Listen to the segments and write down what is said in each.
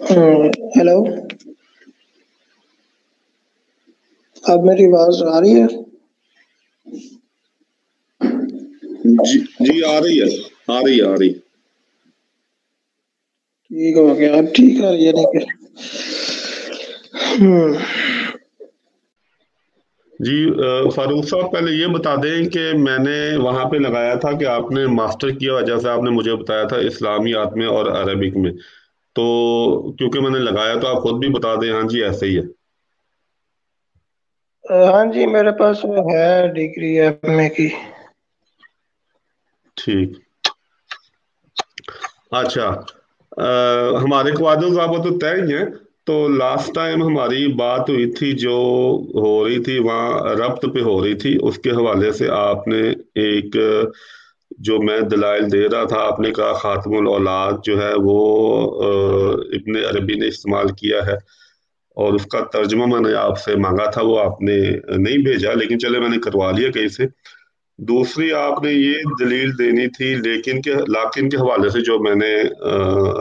Hello, اب میری آواز آ رہی ہے؟ جی آ رہی ہے، آ رہی ہے، آ رہی ہے۔ ٹھیک ہو گیا، اب ٹھیک ہے یعنی کہ جی فاروق صاحب پہلے یہ بتا دیں کہ میں نے وہاں پہ لگایا تھا کہ آپ نے ماسٹر کیا، وجہ سے آپ نے مجھے بتایا تھا اسلامیات میں اور عربک میں، تو کیونکہ میں نے لگایا تو آپ خود بھی بتا دیں۔ ہاں جی ایسے ہی ہے۔ ہاں جی، میرے پاس وہ ہے ڈگری ایم اے کی۔ ٹھیک، اچھا، ہمارے قواعد و ضوابط تو طے ہی ہیں۔ تو لاسٹ ٹائم ہماری بات ہوئی تھی، جو ہو رہی تھی وہاں ربط پہ ہو رہی تھی، اس کے حوالے سے آپ نے ایک جو میں دلائل دے رہا تھا، آپ نے کہا خاتم الاولاد جو ہے وہ ابن عربی نے استعمال کیا ہے، اور اس کا ترجمہ میں نے آپ سے مانگا تھا، وہ آپ نے نہیں بھیجا، لیکن چلے میں نے کروا لیا کہیں سے۔ دوسری آپ نے یہ دلیل دینی تھی لیکن کے حوالے سے، جو میں نے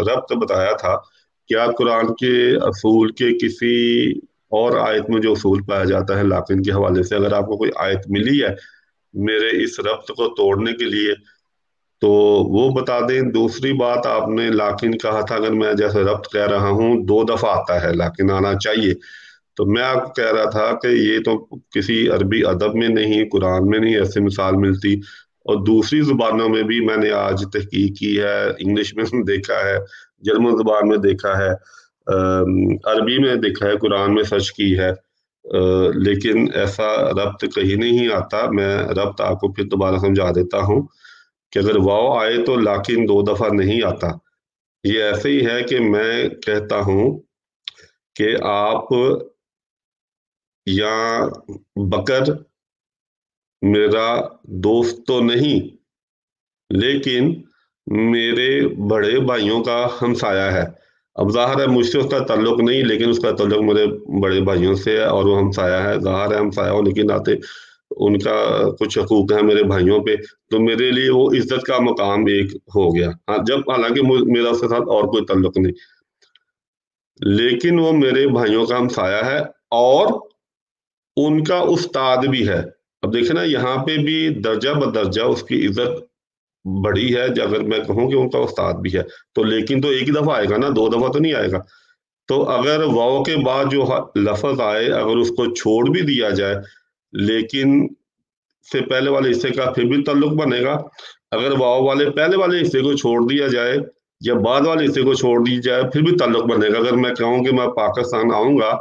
ربط بتایا تھا، کیا قرآن کے اصول کے کسی اور آیت میں جو اصول پایا جاتا ہے لاکن کے حوالے سے، اگر آپ کو کوئی آیت ملی ہے میرے اس ربط کو توڑنے کے لیے تو وہ بتا دیں۔ دوسری بات، آپ نے لاکن کہا تھا، اگر میں جیسے ربط کہہ رہا ہوں 2 دفعہ آتا ہے لاکن آنا چاہیے، تو میں آپ کو کہہ رہا تھا کہ یہ تو کسی عربی ادب میں نہیں، قرآن میں نہیں ایسے مثال ملتی، اور دوسری زبانوں میں بھی میں نے آج تحقیق کی ہے، انگلش میں دیکھا ہے، جرمن زبان میں دیکھا ہے، عربی میں دیکھا ہے، قرآن میں سرچ کی ہے، لیکن ایسا ربط کہیں نہیں آتا۔ میں ربط آپ کو پھر دوبارہ سمجھا دیتا ہوں کہ اگر واو آئے تو لاکن 2 دفعہ نہیں آتا۔ یہ ایسے ہی ہے کہ میں کہتا ہوں کہ آپ یا بکر میرا دوست تو نہیں لیکن میرے بڑے بھائیوں کا ہمسایہ ہے۔ اب ظاہر ہے مجھ سے اس کا تعلق نہیں، لیکن اس کا تعلق میرے بڑے بھائیوں سے ہے اور وہ ہمسایہ ہے۔ ظاہر ہے ہمسایہ ہونے کے ناطے ان کا کچھ حقوق ہیں میرے بھائیوں پہ، تو میرے لیے وہ عزت کا مقام ایک ہو گیا، ہاں، جب حالانکہ میرا اس کے ساتھ اور کوئی تعلق نہیں، لیکن وہ میرے بھائیوں کا ہمسایہ ہے اور ان کا استاد بھی ہے۔ اب دیکھیں نا، یہاں پہ بھی درجہ بدرجہ اس کی عزت بڑی ہے، اگر میں کہوں کہ ان کا استاد بھی ہے تو، لیکن تو ایک ہی دفعہ آئے گا نا، 2 دفعہ تو نہیں آئے گا۔ تو اگر واو کے بعد جو لفظ آئے، اگر اس کو چھوڑ بھی دیا جائے لیکن سے پہلے والے حصے کا پھر بھی تعلق بنے گا۔ اگر واو والے پہلے والے حصے کو چھوڑ دیا جائے یا بعد والے حصے کو چھوڑ دی جائے پھر بھی تعلق بنے گا۔ اگر میں کہوں کہ میں پاکستان آؤں گا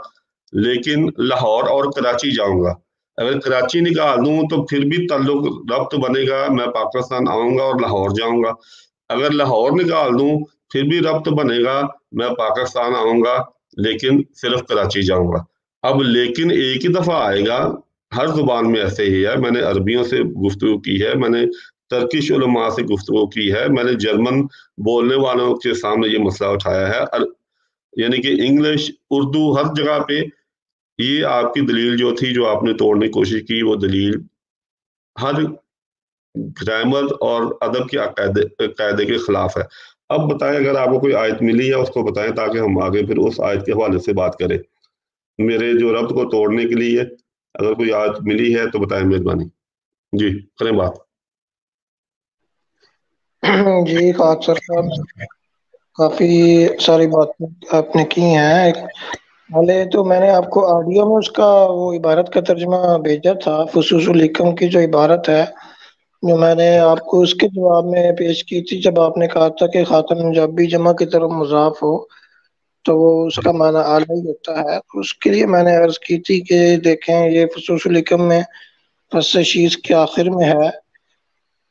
لیکن لاہور اور کراچی جاؤں گا، اگر کراچی نکال دوں تو پھر بھی تعلق ربط بنے گا، میں پاکستان آؤں گا اور لاہور جاؤں گا۔ اگر لاہور نکال دوں پھر بھی ربط بنے گا، میں پاکستان آؤں گا لیکن صرف کراچی جاؤں گا۔ اب لیکن ایک ہی دفعہ آئے گا، ہر زبان میں ایسے ہی ہے۔ میں نے عربیوں سے گفتگو کی ہے، میں نے ترکش علماء سے گفتگو کی ہے، میں نے جرمن بولنے والوں کے سامنے یہ مسئلہ اٹھایا ہے، یعنی کہ انگلش، اردو، ہر جگہ پہ یہ آپ کی دلیل جو تھی، جو آپ نے توڑنے کی کوشش کی، وہ دلیل ہر گرامر اور ادب کے قاعدے کے خلاف ہے۔ اب بتائیں، اگر آپ کو کوئی آیت ملی ہے اس کو بتائیں تاکہ ہم آگے پھر اس آیت کے حوالے سے بات کریں۔ میرے جو ربط کو توڑنے کے لیے اگر کوئی آیت ملی ہے تو بتائیں، مہربانی جی کریں بات۔ جی خاکسر صاحب، کافی ساری باتیں آپ نے کی ہیں۔ پہلے تو میں نے آپ کو آڈیو میں اس کا وہ عبارت کا ترجمہ بھیجا تھا، فصوص الحکم کی جو عبارت ہے، جو میں نے آپ کو اس کے جواب میں پیش کی تھی، جب آپ نے کہا تھا کہ خاتم جب بھی جمع کی طرف مضاف ہو تو وہ اس کا معنی اعلیٰ ہی ہوتا ہے۔ اس کے لیے میں نے عرض کی تھی کہ دیکھیں، یہ فصوص الحکم میں فصل شیز کے آخر میں ہے،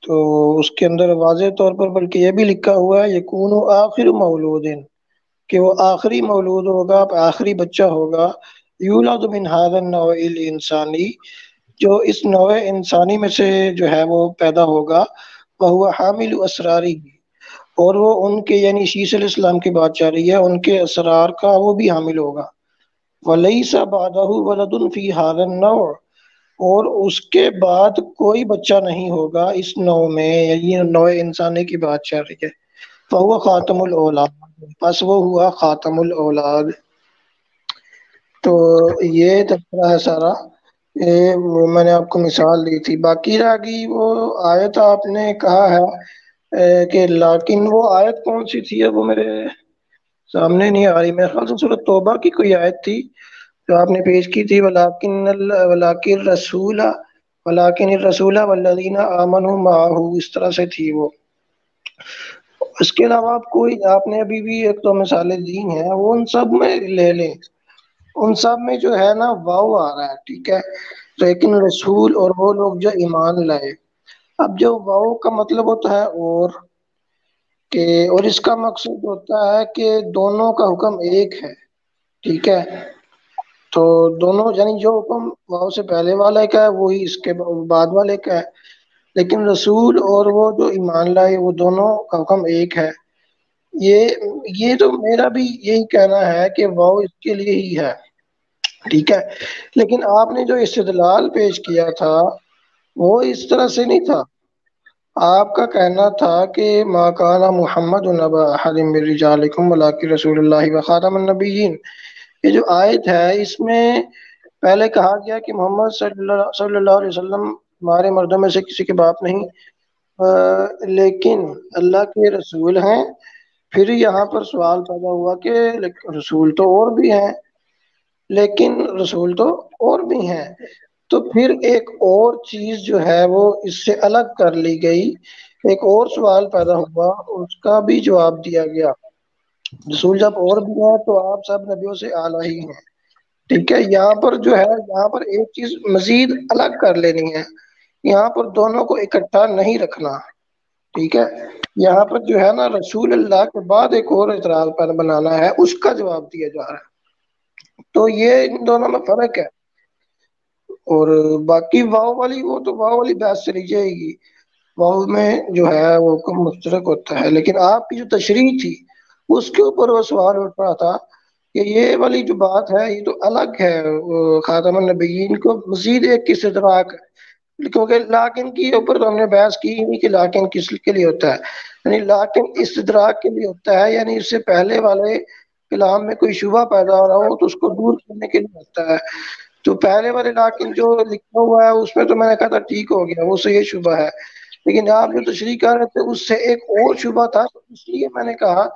تو اس کے اندر واضح طور پر بلکہ یہ بھی لکھا ہوا ہے یکون آخر مولود، کہ وہ آخری مولود ہوگا، آخری بچہ ہوگا، یولد من ھذا النوع الانسانی، جو اس نوع انسانی میں سے جو ہے وہ پیدا ہوگا، وہو حامل اسراری، اور وہ ان کے یعنی عیسی علیہ السلام کی بات جا رہی ہے، ان کے اسرار کا وہ بھی حامل ہوگا۔ ولیس بعدہ ولد فی ھذا النوع، اور اس کے بعد کوئی بچہ نہیں ہوگا اس نوع میں، یعنی نوع انسانی کی بات چل رہی ہے۔ فہو خاتم الاولاد، پس وہ ہوا خاتم الاولاد۔ تو یہ تذکرہ ہے سارا، یہ وہ میں نے آپ کو مثال دی تھی۔ باقی رہ گئی وہ آیت آپ نے کہا ہے کہ لیکن وہ آیت کون سی تھی ہے، وہ میرے سامنے نہیں آ رہی، میرے خیال سے سورۃ توبہ کی کوئی آیت تھی جو آپ نے پیش کی تھی، ولاکن رسول، ولاکن الرسول والذین آمنوا معہ، اس طرح سے تھی وہ۔ اس کے علاوہ آپ کوئی، آپ نے ابھی بھی ایک دو مثالیں دی ہیں، وہ ان سب میں لے لیں، ان سب میں جو ہے نا واو آ رہا ہے، ٹھیک ہے، لیکن رسول اور وہ لوگ جو ایمان لائے۔ اب جو واو کا مطلب ہوتا ہے کہ، اور اس کا مقصود ہوتا ہے کہ دونوں کا حکم ایک ہے، ٹھیک ہے، تو دونوں یعنی جو حکم واو سے پہلے والے کا ہے وہی اس کے بعد والے کا ہے، لیکن رسول اور وہ جو ایمان لائے وہ دونوں کا حکم ایک ہے۔ یہ تو میرا بھی یہی کہنا ہے کہ واو اس کے لیے ہی ہے، ٹھیک ہے، لیکن آپ نے جو استدلال پیش کیا تھا وہ اس طرح سے نہیں تھا۔ آپ کا کہنا تھا کہ ما کان محمد نبا احد من رجالکم ولکن رسول اللہ وخاتم النبیین۔ یہ جو آیت ہے اس میں پہلے کہا گیا کہ محمد صلی اللہ علیہ وسلم ہمارے مردوں میں سے کسی کے باپ نہیں، لیکن اللہ کے رسول ہیں۔ پھر یہاں پر سوال پیدا ہوا کہ رسول تو اور بھی ہیں، لیکن رسول تو اور بھی ہیں، تو پھر ایک اور چیز جو ہے وہ اس سے الگ کر لی گئی، ایک اور سوال پیدا ہوا، اس کا بھی جواب دیا گیا۔ رسول جب اور بھی ہیں تو آپ سب نبیوں سے اعلیٰ ہی ہیں، ٹھیک ہے۔ یہاں پر جو ہے، یہاں پر ایک چیز مزید الگ کر لینی ہے، یہاں پر دونوں کو اکٹھا نہیں رکھنا، ٹھیک ہے۔ یہاں پر جو ہے نا رسول اللہ کے بعد ایک اور اعتراض پر بنانا ہے، اس کا جواب دیا جا رہا ہے، تو یہ ان دونوں میں فرق ہے۔ اور باقی واؤ والی، وہ تو واؤ والی بحث چلی جائے گی، واؤ میں جو ہے وہ کم مشترک ہوتا ہے، لیکن آپ کی جو تشریح تھی اس کے اوپر وہ سوال اٹھ رہا تھا کہ یہ والی جو بات ہے یہ تو الگ ہے، وہ خاتم النبیین کو مزید ایک کس ادراک، کیونکہ لاکن کی اوپر تو ہم نے بحث کی ہی نہیں کہ لاکن کس کے لیے ہوتا ہے، یعنی لاکن استدراک کے لیے ہوتا ہے، یعنی اس سے پہلے والے کلام میں کوئی شبہ پیدا ہو رہا ہو تو اس کو دور کرنے کے لیے ہوتا ہے۔ تو پہلے والے لاکن جو لکھا ہوا ہے اس میں تو میں نے کہا تھا ٹھیک ہو گیا، وہ سے یہ شبہ ہے، لیکن آپ جو تشریح کر رہے تھے اس سے ایک اور شبہ تھا، تو اس لیے میں نے کہا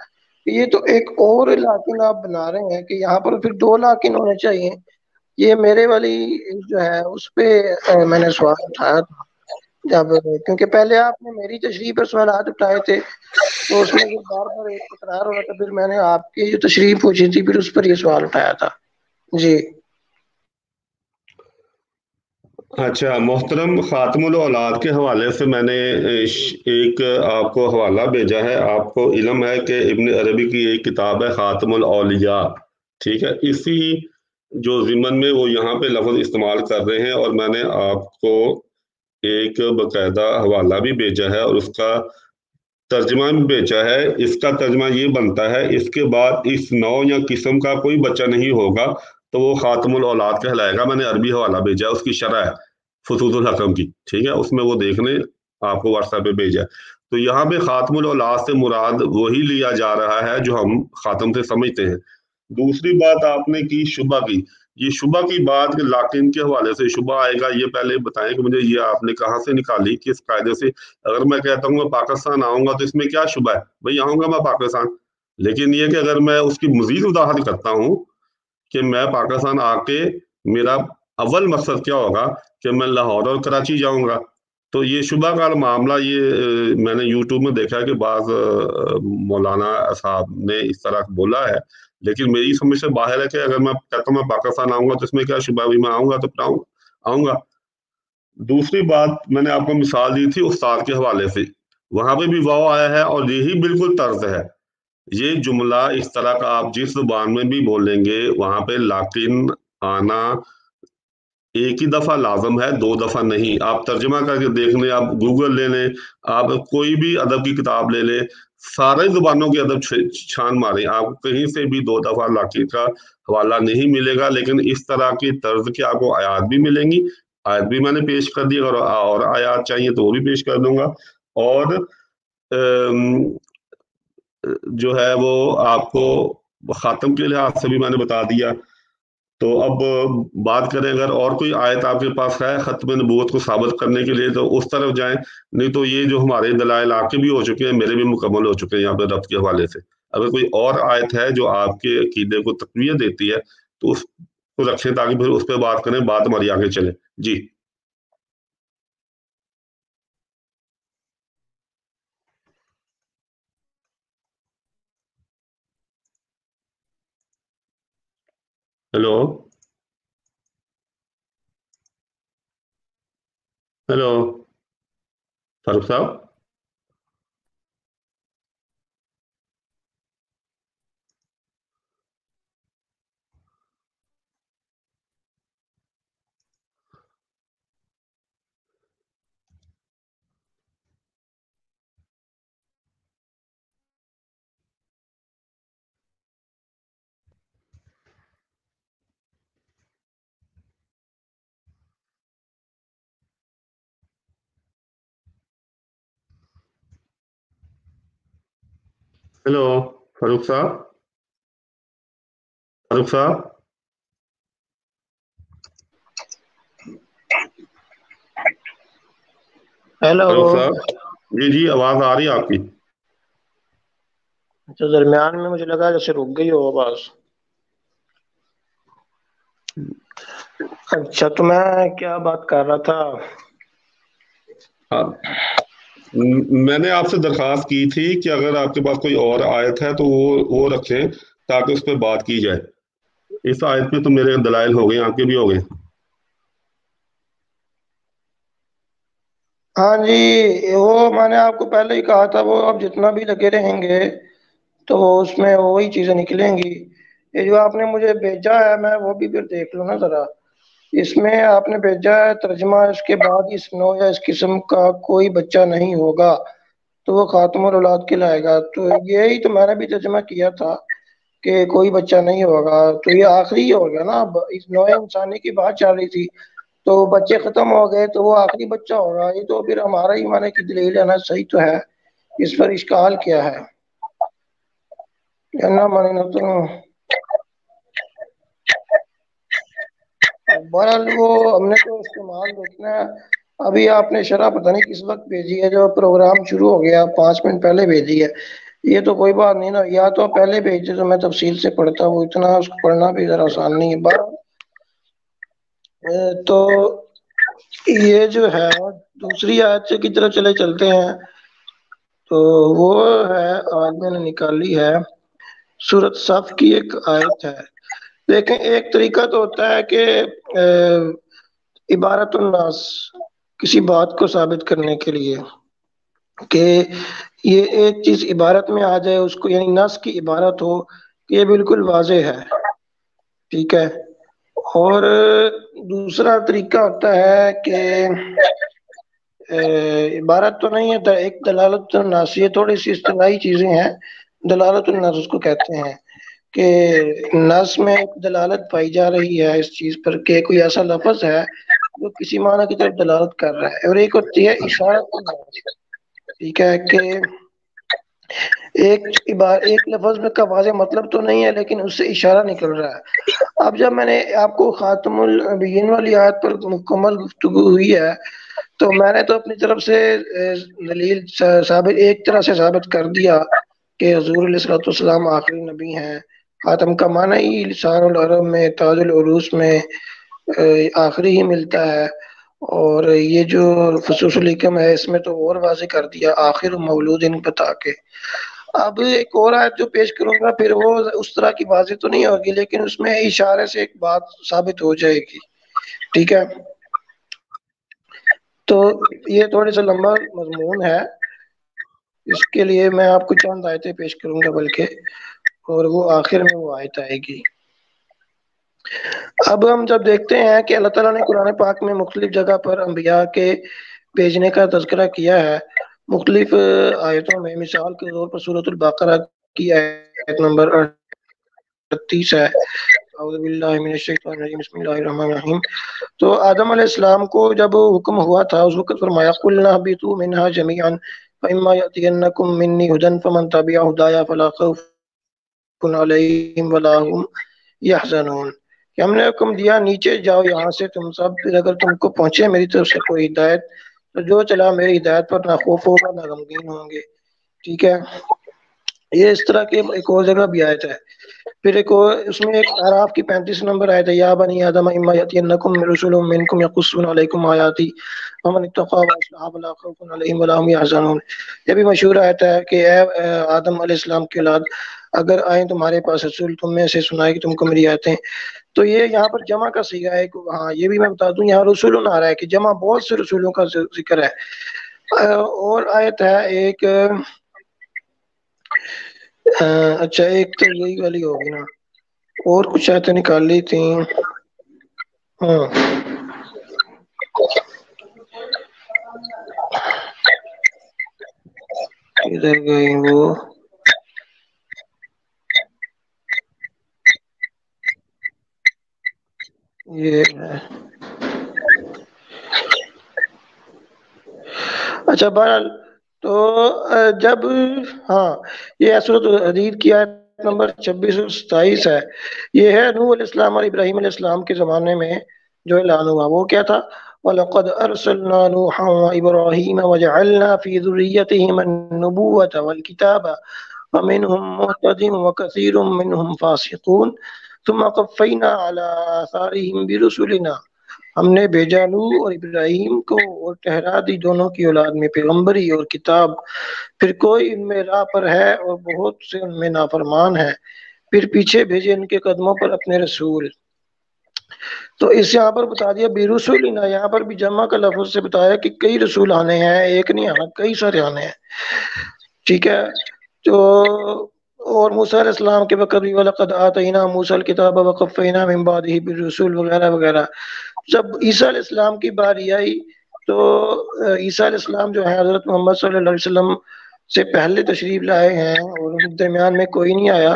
کہ یہ تو ایک اور لاکن آپ بنا رہے ہیں کہ یہاں پر پھر دو لاکن ہونے چاہیے۔ یہ میرے والی جو ہے اس پہ میں نے سوال اٹھایا تھا جب، کیونکہ پہلے آپ نے میری تشریح پر سوالات اٹھائے تھے تو اس میں جو بار بار ایک تکرار ہو رہا تھا، پھر میں نے آپ کی جو تشریح پوچھی تھی پھر اس پر یہ سوال اٹھایا تھا۔ جی اچھا محترم، خاتم الاولاد کے حوالے سے میں نے ایک آپ کو حوالہ بھیجا ہے۔ آپ کو علم ہے کہ ابن عربی کی ایک کتاب ہے خاتم الاولیاء، ٹھیک ہے، اسی جو ضمن میں وہ یہاں پہ لفظ استعمال کر رہے ہیں، اور میں نے آپ کو ایک باقاعدہ حوالہ بھی بھیجا ہے اور اس کا ترجمہ بھی بھیجا ہے۔ اس کا ترجمہ یہ بنتا ہے، اس کے بعد اس نوع یا قسم کا کوئی بچہ نہیں ہوگا تو وہ خاتم الاولاد کہلائے گا۔ میں نے عربی حوالہ بھیجا ہے، اس کی شرح ہے فصوص الحکم کی، ٹھیک ہے، اس میں وہ دیکھ لیں، آپ کو واٹس ایپ پہ بھیجا ہے۔ تو یہاں پہ خاتم الاولاد سے مراد وہی لیا جا رہا ہے جو ہم خاتم سے سمجھتے ہیں۔ دوسری بات آپ نے کی شبہ کی، یہ شبہ کی بات کہ لاکن کے حوالے سے شبہ آئے گا، یہ پہلے بتائیں کہ مجھے یہ آپ نے کہاں سے نکالی، کس قاعدے سے؟ اگر میں کہتا ہوں میں پاکستان آؤں گا تو اس میں کیا شبہ ہے؟ بھئی آؤں گا میں پاکستان، لیکن یہ کہ اگر میں اس کی مزید وضاحت کرتا ہوں کہ میں پاکستان آ کے میرا اول مقصد کیا ہوگا کہ میں لاہور اور کراچی جاؤں گا، تو یہ شبہ کا معاملہ، یہ میں نے یوٹیوب میں دیکھا ہے کہ بعض مولانا صاحب نے اس طرح بولا ہے، لیکن میری سمجھ سے باہر ہے کہ اگر میں کہتا ہوں میں پاکستان آؤں گا تو اس میں کیا شبہ، بھی میں آؤں گا تو پھر آؤں گا۔ دوسری بات میں نے آپ کو مثال دی تھی استاد کے حوالے سے، وہاں پہ بھی واو آیا ہے اور یہی بالکل طرز ہے۔ یہ جملہ اس طرح کا آپ جس زبان میں بھی بولیں گے وہاں پہ لاکن آنا ایک ہی دفعہ لازم ہے، دو دفعہ نہیں۔ آپ ترجمہ کر کے دیکھ لیں، آپ گوگل لے لیں، آپ کوئی بھی ادب کی کتاب لے لیں، سارے زبانوں کے ادب چھان ماریں، آپ کہیں سے بھی دو دفعہ لاکن کا حوالہ نہیں ملے گا، لیکن اس طرح کی طرز کی آپ کو آیات بھی ملیں گی۔ آیت بھی میں نے پیش کر دی، اگر اور آیات چاہیے تو وہ بھی پیش کر دوں گا۔ اور جو ہے وہ آپ کو خاتم کے لحاظ سے بھی میں نے بتا دیا. تو اب بات کریں اگر اور کوئی آیت آپ کے پاس ہے ختم نبوت کو ثابت کرنے کے لیے تو اس طرف جائیں, نہیں تو یہ جو ہمارے دلائل آپ کے بھی ہو چکے ہیں میرے بھی مکمل ہو چکے ہیں یہاں پہ رب کے حوالے سے. اگر کوئی اور آیت ہے جو آپ کے عقیدے کو تقویت دیتی ہے تو اس کو رکھیں تاکہ پھر اس پہ بات کریں, بات ہماری آگے چلے. جی ہیلو ہیلو فاروق صاحب. ہیلو فاروق صاحب. فاروق صاحب. ہیلو. فاروق صاحب. جی جی آواز آ رہی ہے آپ کی. اچھا, درمیان میں مجھے لگا جیسے رک گئی ہو آواز. اچھا, تو میں کیا بات کر رہا تھا. ہاں, میں نے آپ سے درخواست کی تھی کہ اگر آپ کے پاس کوئی اور آیت ہے تو وہ رکھیں تاکہ اس پہ بات کی جائے. اس آیت میں تو میرے دلائل ہو گئے, آپ کے بھی ہو گئے. ہاں جی, وہ میں نے آپ کو پہلے ہی کہا تھا, وہ اب جتنا بھی لگے رہیں گے تو اس میں وہی چیزیں نکلیں گی. یہ جو آپ نے مجھے بھیجا ہے میں وہ بھی پھر دیکھ لوں نا ذرا. اس میں آپ نے بھیجا ہے ترجمہ, اس کے بعد اس نوع یا اس قسم کا کوئی بچہ نہیں ہوگا تو وہ خاتم الاولاد کہلائے گا. تو یہی تو میں نے بھی ترجمہ کیا تھا کہ کوئی بچہ نہیں ہوگا, تو یہ آخری ہی ہو گیا نا. اب اس نوع انسانی کی بات چل رہی تھی تو بچے ختم ہو گئے تو وہ آخری بچہ ہوگا. یہ تو پھر ہمارا ہی مانے کی دلیل ہے نا, صحیح تو ہے. اس پر اشکال کیا ہے نہ مانی نہ تو. بہرحال وہ ہم نے تو استعمال دیکھنا ہے. ابھی آپ نے شرح پتہ نہیں کس وقت بھیجی ہے, جو پروگرام شروع ہو گیا 5 منٹ پہلے بھیجی ہے. یہ تو کوئی بات نہیں نا, یا تو پہلے بھیجتے تو میں تفصیل سے پڑھتا ہوں, اتنا اس کو پڑھنا بھی ذرا آسان نہیں ہے. تو یہ جو ہے دوسری آیت کی طرف چلے چلتے ہیں. تو وہ ہے, آج میں نے نکالی ہے سورۃ صف کی ایک آیت ہے. دیکھیں, ایک طریقہ تو ہوتا ہے کہ عبارت الناس, کسی بات کو ثابت کرنے کے لیے کہ یہ ایک چیز عبارت میں آ جائے, اس کو یعنی نص کی عبارت ہو کہ یہ بالکل واضح ہے, ٹھیک ہے. اور دوسرا طریقہ ہوتا ہے کہ عبارت تو نہیں ہے, ایک دلالت الناس, یہ تھوڑی سی اصطلاحی چیزیں ہیں. دلالت الناس اس کو کہتے ہیں کہ نص میں ایک دلالت پائی جا رہی ہے اس چیز پر کہ کوئی ایسا لفظ ہے جو کسی معنی کی طرف دلالت کر رہا ہے. اور ایک ہوتی ہے اشارت الناس, ٹھیک ہے, کہ ایک لفظ میں کا واضح مطلب تو نہیں ہے لیکن اس سے اشارہ نکل رہا ہے. اب جب میں نے آپ کو خاتم النبیین والی آیت پر مکمل گفتگو ہوئی ہے تو میں نے تو اپنی طرف سے دلیل ثابت ایک طرح سے ثابت کر دیا کہ حضور علیہ الصلوۃ والسلام آخری نبی ہیں. خاتم کا معنی ہی لسان العرب میں تاج العروس میں آخری ہی ملتا ہے. اور یہ جو فصوص الحکم ہے اس میں تو اور واضح کر دیا آخر مولود ان بتا کے. اب ایک اور آیت جو پیش کروں گا پھر وہ اس طرح کی واضح تو نہیں ہوگی لیکن اس میں اشارے سے ایک بات ثابت ہو جائے گی, ٹھیک ہے. تو یہ تھوڑی سا لمبا مضمون ہے, اس کے لیے میں آپ کو چند آیتیں پیش کروں گا بلکہ, اور وہ آخر میں وہ آیت آئے گی. اب ہم جب دیکھتے ہیں کہ اللہ تعالیٰ نے قرآن پاک میں مختلف جگہ پر انبیاء کے بھیجنے کا تذکرہ کیا ہے مختلف آیتوں میں, مثال کے طور پر سورۃ البقرہ کی آیت نمبر 38 ہے. اعوذ باللہ من الشیطان الرجیم, بسم اللہ الرحمن الرحیم. تو آدم علیہ السلام کو جب حکم ہوا تھا اس وقت فرمایا قلنا اهبطوا منها جميعا, فإما يأتينكم مني هدى فمن تبع هدايا فلا خوف علیہم ولا هم يحزنون، کہ ہم نے حکم دیا نیچے جاؤ یہاں سے تم سب، پھر اگر تم کو پہنچے میری طرف سے کوئی ہدایت تو جو چلا میری ہدایت پر نہ خوف ہوگا نہ غمگین ہوں گے. ٹھیک ہے، یہ اس طرح کی ایک اور جگہ بھی آیت ہے. پھر ایک اور اس میں ایک اعراف کی 35 نمبر آیت ہے، یا بنی آدم اما یاتینکم رسول منکم یقصون علیکم آیاتی ومن اتقى واصلح فلا خوف علیہم ولا هم يحزنون. یہ بھی مشہور آیت ہے کہ اے آدم علیہ السلام کی اولاد، اگر آئیں تمہارے پاس رسول تم میں سے سنائے کہ تم کو میری آیتیں. تو یہ یہاں پر جمع کا صیغہ ہے. ہاں یہ بھی میں بتا دوں، یہاں رسول آ رہا ہے کہ جمع بہت سے رسولوں کا ذکر ہے. اور آیت ہے ایک، اچھا ایک تو یہی والی ہوگی نا، اور کچھ آیتیں نکال لی تھی. ہاں ادھر گئی وہ، یہ اچھا بہرحال تو جب، ہاں یہ سورۃ الحدید کی آیت نمبر 26 اور 27 ہے. یہ ہے نوح علیہ السلام اور ابراہیم علیہ السلام کے زمانے میں جو اعلان ہوا. وہ کیا تھا؟ وَلَقَدْ أَرْسَلْنَا نُوحًا وَإِبْرَاهِيمَ وَجَعَلْنَا فِي ذُرِّيَّتِهِمَا النُّبُوَّةَ وَالْكِتَابَ فَمِنْهُم مُّهْتَدٍ وَكَثِيرٌ مِّنْهُمْ فَاسِقُونَ ثُمَّ قَفَّيْنَا عَلَىٰ آثَارِهِم بِرُسُلِنَا. ہم نے بھیجا نوح اور ابراہیم کو اور ٹھہرا دی دونوں کی اولاد میں پیغمبری اور کتاب، پھر کوئی ان میں راہ پر ہے اور بہت سے ان میں نافرمان ہیں، پھر پیچھے بھیجے ان کے قدموں پر اپنے رسول. تو اس یہاں پر بتا دیا برسولنا، یہاں پر بھی جمع کا لفظ سے بتایا کہ کئی رسول آنے ہیں، ایک نہیں آنا، کئی سارے آنے ہیں. ٹھیک ہے، تو اور موسیٰ علیہ السلام کے وقت بھی وَلَقَدْ آتَيْنَا مُوسَى الْكِتَابَ وَقَفَّيْنَا مِن بَعْدِهِ بِالرُّسُلِ وغیرہ وغیرہ. جب عیسیٰ علیہ السلام کی باری آئی تو عیسیٰ علیہ السلام جو ہے حضرت محمد صلی اللہ علیہ وسلم سے پہلے تشریف لائے ہیں اور ان کے درمیان میں کوئی نہیں آیا.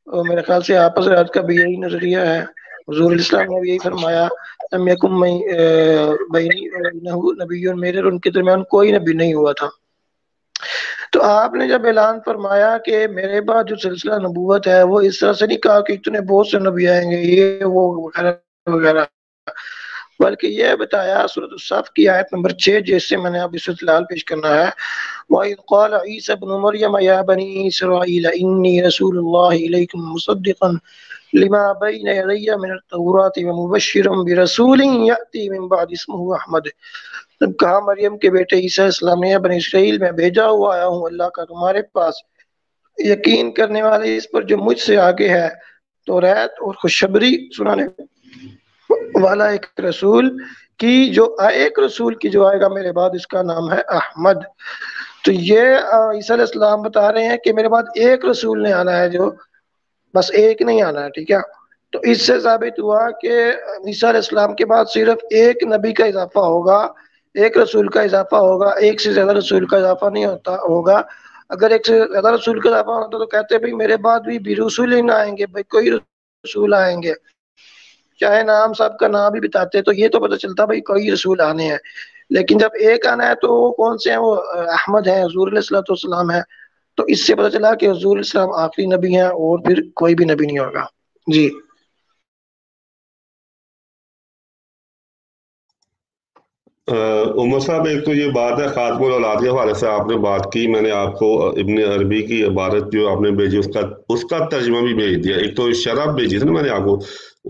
اور میرے خیال سے آپ حضرات کا بھی یہی نظریہ ہے. حضور علیہ السلام نے بھی یہی فرمایا لم یکن بینی نبی، میرے اور ان کے درمیان کوئی نبی نہیں ہوا تھا. تو آپ نے جب اعلان فرمایا کہ میرے بعد جو سلسلہ نبوت ہے وہ اس طرح سے نہیں کہا کہ اتنے بہت سے نبی آئیں گے یہ وہ وغیرہ وغیرہ، بلکہ یہ بتایا سورۃ الصف کی آیت نمبر 6 جس سے میں نے اب اس وقت فلحال پیش کرنا ہے. وَإِذْ قَالَ عِيسَى ابْنُ مَرْيَمَ يَا بَنِي إِسْرَائِيلَ إِنِّي رَسُولُ اللَّهِ إِلَيْكُمْ مُصَدِّقًا لِمَا بَيْنَ يَدَيَّ مِنَ التَّوْرَاةِ وَمُبَشِّرًا بِرَسُولٍ يَأْتِي مِن بَعْدِي اسْمُهُ أَحْمَدُ. جب کہا مریم کے بیٹے عیسیٰ علیہ السلام نے، بنی اسرائیل میں بھیجا ہوا آیا ہوں اللہ کا تمہارے پاس، یقین کرنے والے اس پر جو مجھ سے آگے ہے، توریت اور خوشخبری سنانے والا ایک رسول کی، جو ایک رسول کی جو آئے گا میرے بعد اس کا نام ہے احمد. تو یہ عیسیٰ علیہ السلام بتا رہے ہیں کہ میرے بعد ایک رسول نے آنا ہے، جو بس ایک نہیں آنا ہے. ٹھیک ہے، تو اس سے ثابت ہوا کہ عیسیٰ علیہ السلام کے بعد صرف ایک نبی کا اضافہ ہوگا، ایک رسول کا اضافہ ہوگا، ایک سے زیادہ رسول کا اضافہ نہیں ہوگا. اگر ایک سے زیادہ رسول کا اضافہ ہوتا تو کہتے بھائی میرے بعد بھی رسول ہی نہ آئیں گے، بھائی کوئی رسول آئیں گے، چاہے نام سب کا نام بھی بتاتے تو یہ تو پتہ چلتا بھائی کوئی رسول آنے ہیں. لیکن جب ایک آنا ہے تو وہ کون سے ہیں؟ وہ احمد ہیں، حضور علیہ الصلوۃ والسلام ہے. تو اس سے پتہ چلا کہ حضور علیہ السلام آخری نبی ہیں اور پھر کوئی بھی نبی نہیں ہوگا. جی عمر صاحب، ایک تو یہ بات ہے خاتم الاولاد کے حوالے سے آپ نے بات کی، میں نے آپ کو ابن عربی کی عبارت جو آپ نے بھیجی اس کا ترجمہ بھی بھیج دیا. ایک تو شرح بھیجی تھی نا میں نے آپ کو،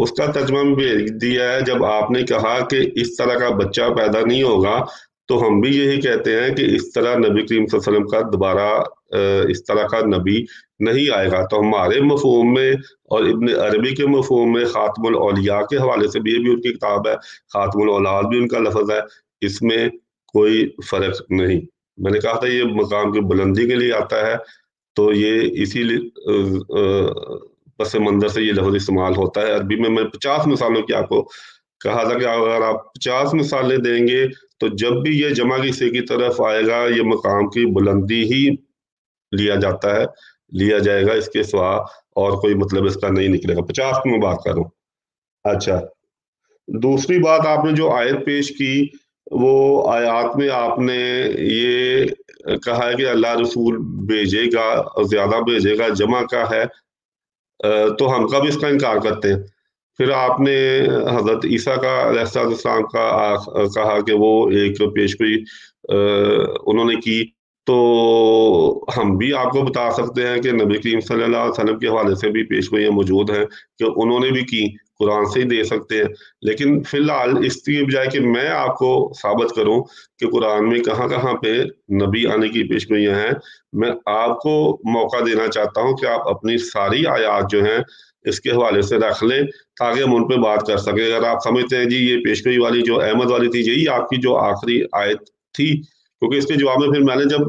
اس کا ترجمہ بھی بھیج دیا ہے. جب آپ نے کہا کہ اس طرح کا بچہ پیدا نہیں ہوگا تو ہم بھی یہی کہتے ہیں کہ اس طرح نبی کریم صلی اللہ علیہ وسلم کا دوبارہ اس طرح کا نبی نہیں آئے گا. تو ہمارے مفہوم میں اور ابن عربی کے مفہوم میں خاتم الاولیاء کے حوالے سے بھی یہ بھی ان کی کتاب ہے، خاتم الاولاد بھی ان کا لفظ ہے، اس میں کوئی فرق نہیں. میں نے کہا تھا یہ مقام کی بلندی کے لیے آتا ہے، تو یہ اسی پس منظر سے یہ لفظ استعمال ہوتا ہے. عربی میں 50 مثالوں کی آپ کو کہا تھا کہ اگر آپ 50 مثالیں دیں گے تو جب بھی یہ جمع کسی کی طرف آئے گا یہ مقام کی بلندی ہی لیا جاتا ہے، لیا جائے گا، اس کے سوا اور کوئی مطلب اس کا نہیں نکلے گا. 50 کی میں بات کروں. اچھا، دوسری بات آپ نے جو آیت پیش کی وہ آیات میں آپ نے یہ کہا ہے کہ اللہ رسول بھیجے گا، زیادہ بھیجے گا، جمع کا ہے، تو ہم کب اس کا انکار کرتے ہیں؟ پھر آپ نے حضرت عیسیٰ کا علیہ السلام کا کہا کہ وہ ایک پیشگوئی انہوں نے کی، تو ہم بھی آپ کو بتا سکتے ہیں کہ نبی کریم صلی اللہ علیہ وسلم کے حوالے سے بھی پیشگوئیاں موجود ہیں کہ انہوں نے بھی کی، قرآن سے ہی دے سکتے ہیں۔ لیکن فی الحال اس کی بجائے کہ میں آپ کو ثابت کروں کہ قرآن میں کہاں کہاں پہ نبی آنے کی پیشگوئیاں ہیں، میں آپ کو موقع دینا چاہتا ہوں کہ آپ اپنی ساری آیات جو ہیں اس کے حوالے سے رکھ لیں تاکہ ہم ان پہ بات کر سکیں۔ اگر آپ سمجھتے ہیں جی یہ پیشگوئی والی جو احمد والی تھی یہی آپ کی جو آخری آیت تھی، کیونکہ اس کے جواب میں پھر میں نے جب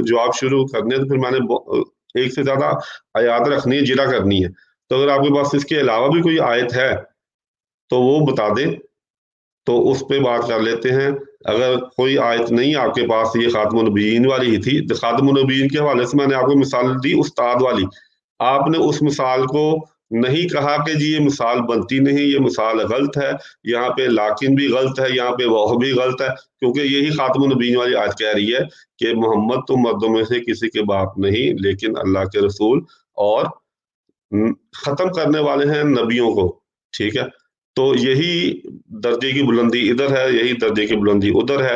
جواب شروع کرنے تو پھر میں نے ایک سے زیادہ آیات رکھنی ہے، جرا کرنی ہے، تو اگر آپ کے پاس اس کے علاوہ بھی کوئی آیت ہے تو وہ بتا دیں تو اس پہ بات کر لیتے ہیں۔ اگر کوئی آیت نہیں آپ کے پاس، یہ خاتم النبیین والی ہی تھی، خاتم النبیین کے حوالے سے میں نے آپ کو مثال دی استاد والی، آپ نے اس مثال کو نہیں کہا کہ جی یہ مثال بنتی نہیں، یہ مثال غلط ہے، یہاں پہ لاکن بھی غلط ہے، یہاں پہ وہ بھی غلط ہے، کیونکہ یہی خاتم النبیین والی آیت کہہ رہی ہے کہ محمد تو مردوں میں سے کسی کے باپ نہیں لیکن اللہ کے رسول اور ختم کرنے والے ہیں نبیوں کو، ٹھیک ہے؟ تو یہی درجے کی بلندی ادھر ہے، یہی درجے کی بلندی ادھر ہے۔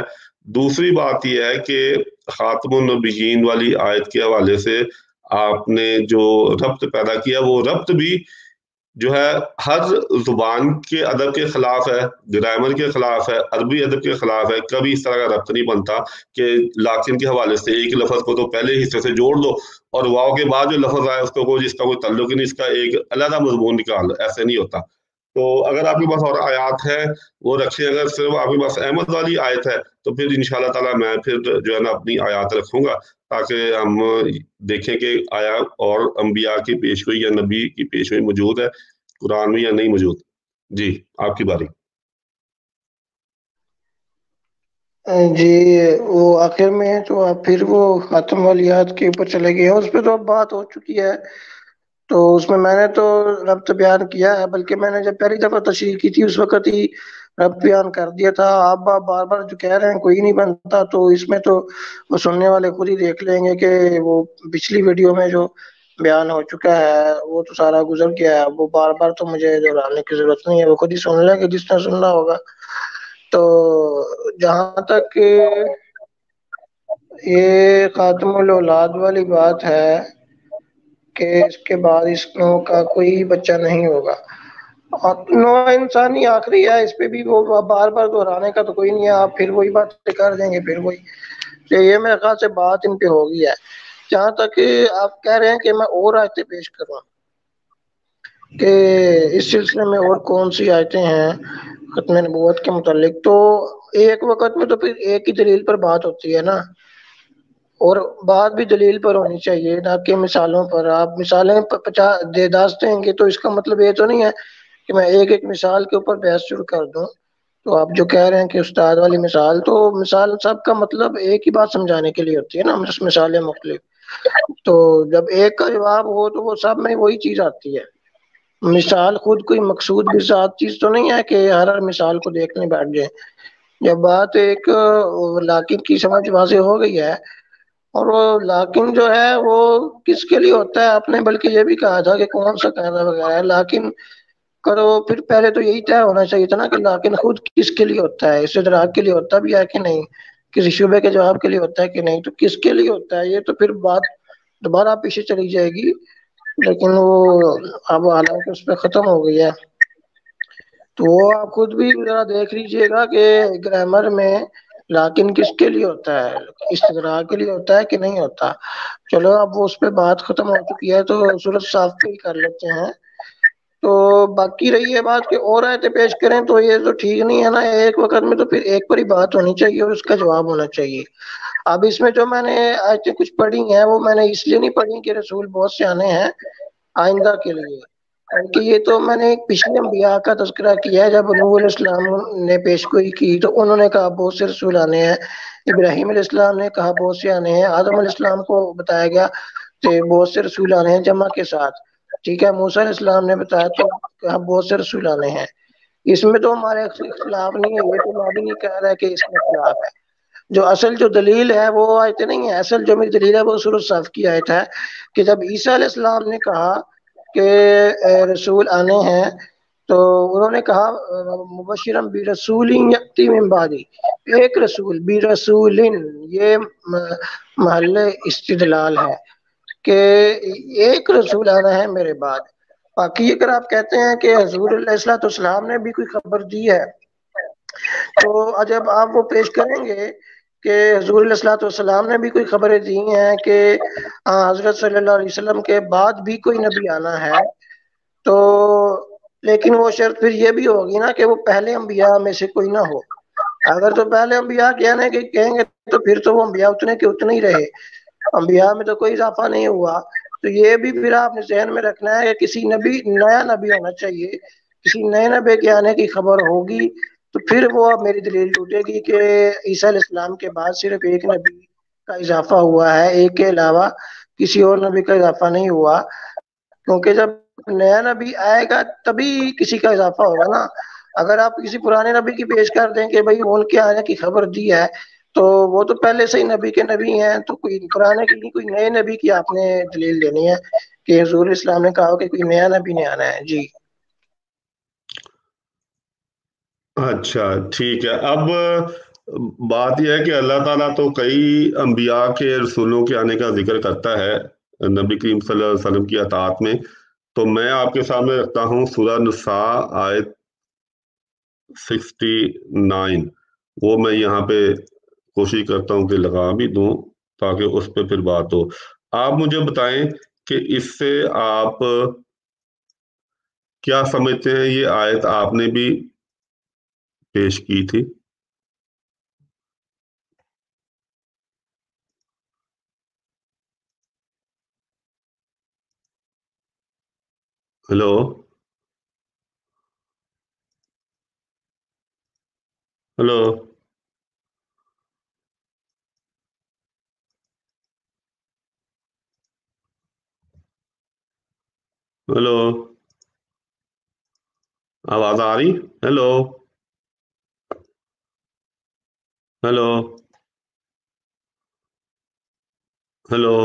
دوسری بات یہ ہے کہ خاتم النبیین والی آیت کے حوالے سے آپ نے جو ربط پیدا کیا، وہ ربط بھی جو ہے ہر زبان کے ادب کے خلاف ہے، گرامر کے خلاف ہے، عربی ادب کے خلاف ہے۔ کبھی اس طرح کا ربط نہیں بنتا کہ لاکن کے حوالے سے ایک لفظ کو تو پہلے حصے سے جوڑ دو اور واو کے بعد جو لفظ آئے اس کو جس کا کوئی تعلق نہیں، اس کا ایک علیحدہ مضمون نکال دو، ایسے نہیں ہوتا۔ تو اگر آپ کے پاس اور آیات ہے وہ رکھیں، اگر صرف آپ کے پاس احمد والی آیت ہے تو پھر انشاءاللہ تعالیٰ میں پھر جو ہے نا اپنی آیات رکھوں گا تاکہ ہم دیکھیں کہ آیا اور انبیاء کی پیشگوئی یا نبی کی پیشگوئی موجود ہے قرآن میں یا نہیں موجود۔ جی آپ کی باری۔ جی وہ آخر میں تو آپ پھر وہ خاتم والیات کے اوپر چلے گئے ہیں، اس پہ تو اب بات ہو چکی ہے، تو اس میں نے تو ربط بیان کیا ہے، بلکہ میں نے جب پہلی دفعہ تشریح کی تھی اس وقت ہی ربط بیان کر دیا تھا۔ آپ بار بار جو کہہ رہے ہیں کوئی نہیں بنتا، تو اس میں تو وہ سننے والے خود ہی دیکھ لیں گے کہ وہ پچھلی ویڈیو میں جو بیان ہو چکا ہے وہ تو سارا گزر گیا ہے، وہ بار بار تو مجھے دہرانے کی ضرورت نہیں ہے، وہ خود ہی سن لیں گے جس نے سننا ہوگا۔ تو جہاں تک یہ خاتم الاولاد والی بات ہے کہ اس کے بعد اس نو کا کوئی بچہ نہیں ہوگا، اور نو انسانی آخری ہے، اس پہ بھی وہ بار بار دہرانے کا تو کوئی نہیں ہے، آپ پھر وہی بات کر دیں گے، پھر وہی، تو یہ میرے خیال سے بات ان پہ ہوگی ہے۔ جہاں تک آپ کہہ رہے ہیں کہ میں اور آیتیں پیش کروں کہ اس سلسلے میں اور کون سی آیتیں ہیں ختم نبوت کے متعلق، تو ایک وقت میں تو پھر ایک ہی دلیل پر بات ہوتی ہے نا، اور بات بھی دلیل پر ہونی چاہیے نہ کہ مثالوں پر۔ آپ مثالیں 50 10 دیں گے تو اس کا مطلب یہ تو نہیں ہے کہ میں ایک ایک مثال کے اوپر بحث شروع کر دوں۔ تو آپ جو کہہ رہے ہیں کہ استاد والی مثال، تو مثال سب کا مطلب ایک ہی بات سمجھانے کے لیے ہوتی ہے نا، مثالیں مختلف، تو جب ایک کا جواب ہو تو وہ سب میں وہی چیز آتی ہے۔ مثال خود کوئی مقصود بھی ساتھ چیز تو نہیں ہے کہ ہر مثال کو دیکھنے بیٹھ جائیں۔ جب بات ایک لاکن کی سمجھ واضح ہو گئی ہے، اور وہ لاکن جو ہے وہ کس کے لیے ہوتا ہے، آپ نے بلکہ یہ بھی کہا تھا کہ کون سا قاعدہ وغیرہ ہے لاکن کرو، پھر پہلے تو یہی طے ہونا چاہیے تھا نا کہ لاکن خود کس کے لیے ہوتا ہے، استدراک کے لیے ہوتا بھی ہے کہ نہیں، کسی شعبے کے جواب کے لیے ہوتا ہے کہ نہیں، تو کس کے لیے ہوتا ہے، یہ تو پھر بات دوبارہ پیچھے چلی جائے گی، لیکن وہ اب حالانکہ اس پہ ختم ہو گئی ہے۔ تو وہ آپ خود بھی ذرا دیکھ لیجئے گا کہ گرامر میں لاکن کس کے لیے ہوتا ہے، استدراک کے لیے ہوتا ہے کہ نہیں ہوتا۔ چلو اب وہ اس پہ بات ختم ہو چکی ہے، تو صورت صاف پہ ہی کر لیتے ہیں۔ تو باقی رہی ہے بات کہ اور آیتیں پیش کریں، تو یہ تو ٹھیک نہیں ہے نا، ایک وقت میں تو پھر ایک پر ہی بات ہونی چاہیے اور اس کا جواب ہونا چاہیے۔ اب اس میں جو میں نے آیتیں کچھ پڑھی ہیں وہ میں نے اس لیے نہیں پڑھی کہ رسول بہت سیانے ہیں آئندہ کے لیے، بلکہ یہ تو میں نے ایک پچھلے انبیاء کا تذکرہ کیا ہے۔ جب نوح علیہ السلام نے پیشگوئی کی تو انہوں نے کہا بہت سے رسول آنے ہیں، ابراہیم علیہ السلام نے کہا بہت سے آنے ہیں، آدم علیہ السلام کو بتایا گیا کہ بہت سے رسول آنے ہیں جمع کے ساتھ، ٹھیک ہے، موسیٰ علیہ السلام نے بتایا تو کہا بہت سے رسول آنے ہیں۔ اس میں تو ہمارے اختلاف نہیں ہے، یہ تو میں بھی نہیں کہہ رہا کہ اس میں اختلاف ہے، جو اصل جو دلیل ہے وہ آیت نہیں ہے، اصل جو میری دلیل ہے وہ سورۃ صف کی آیت ہے کہ جب عیسیٰ علیہ السلام نے کہا کہ رسول آنے ہیں، تو انہوں نے کہا مبشرم برسول یأتی من بعدی، ایک رسول برسول، یہ محل استدلال ہے کہ ایک رسول آنا ہے میرے بعد۔ باقی اگر آپ کہتے ہیں کہ حضور علیہ الصلوۃ والسلام نے بھی کوئی خبر دی ہے، تو جب آپ وہ پیش کریں گے کہ حضور علیہ الصلوۃ والسلام نے بھی کوئی خبریں دی ہیں کہ حضرت صلی اللہ علیہ وسلم کے بعد بھی کوئی نبی آنا ہے، تو لیکن وہ شرط پھر یہ بھی ہوگی نا کہ وہ پہلے انبیاء میں سے کوئی نہ ہو۔ اگر تو پہلے انبیاء کہنے کہ کہیں گے تو پھر تو وہ انبیاء اتنے کے اتنے ہی رہے، انبیاء میں تو کوئی اضافہ نہیں ہوا۔ تو یہ بھی پھر آپ نے ذہن میں رکھنا ہے کہ کسی نبی، نیا نبی ہونا چاہیے، کسی نئے نبی کے آنے کی خبر ہوگی تو پھر وہ اب میری دلیل ٹوٹے گی کہ عیسیٰ علیہ السلام کے بعد صرف ایک نبی کا اضافہ ہوا ہے، ایک کے علاوہ کسی اور نبی کا اضافہ نہیں ہوا، کیونکہ جب نیا نبی آئے گا تبھی کسی کا اضافہ ہوگا نا۔ اگر آپ کسی پرانے نبی کی پیش کر دیں کہ بھائی ان کے آنے کی خبر دی ہے، تو وہ تو پہلے سے ہی نبی کے نبی ہیں، تو کوئی پرانے کی نہیں، کوئی نئے نبی کی آپ نے دلیل دینی ہے کہ حضور اسلام نے کہا کہ کوئی نیا نبی نے آنا ہے۔ جی اچھا ٹھیک ہے۔ اب بات یہ ہے کہ اللہ تعالیٰ تو کئی انبیاء کے رسولوں کے آنے کا ذکر کرتا ہے نبی کریم صلی اللہ علیہ وسلم کی اطاعت میں، تو میں آپ کے سامنے رکھتا ہوں سورہ نساء آیت 69، وہ میں یہاں پہ کوشش کرتا ہوں کہ لگا بھی دوں تاکہ اس پہ پھر بات ہو۔ آپ مجھے بتائیں کہ اس سے آپ کیا سمجھتے ہیں؟ یہ آیت آپ نے بھی پیش کی تھی۔ ہلو ہلو ہلو آواز آ رہی؟ ہلو ہلو ہلو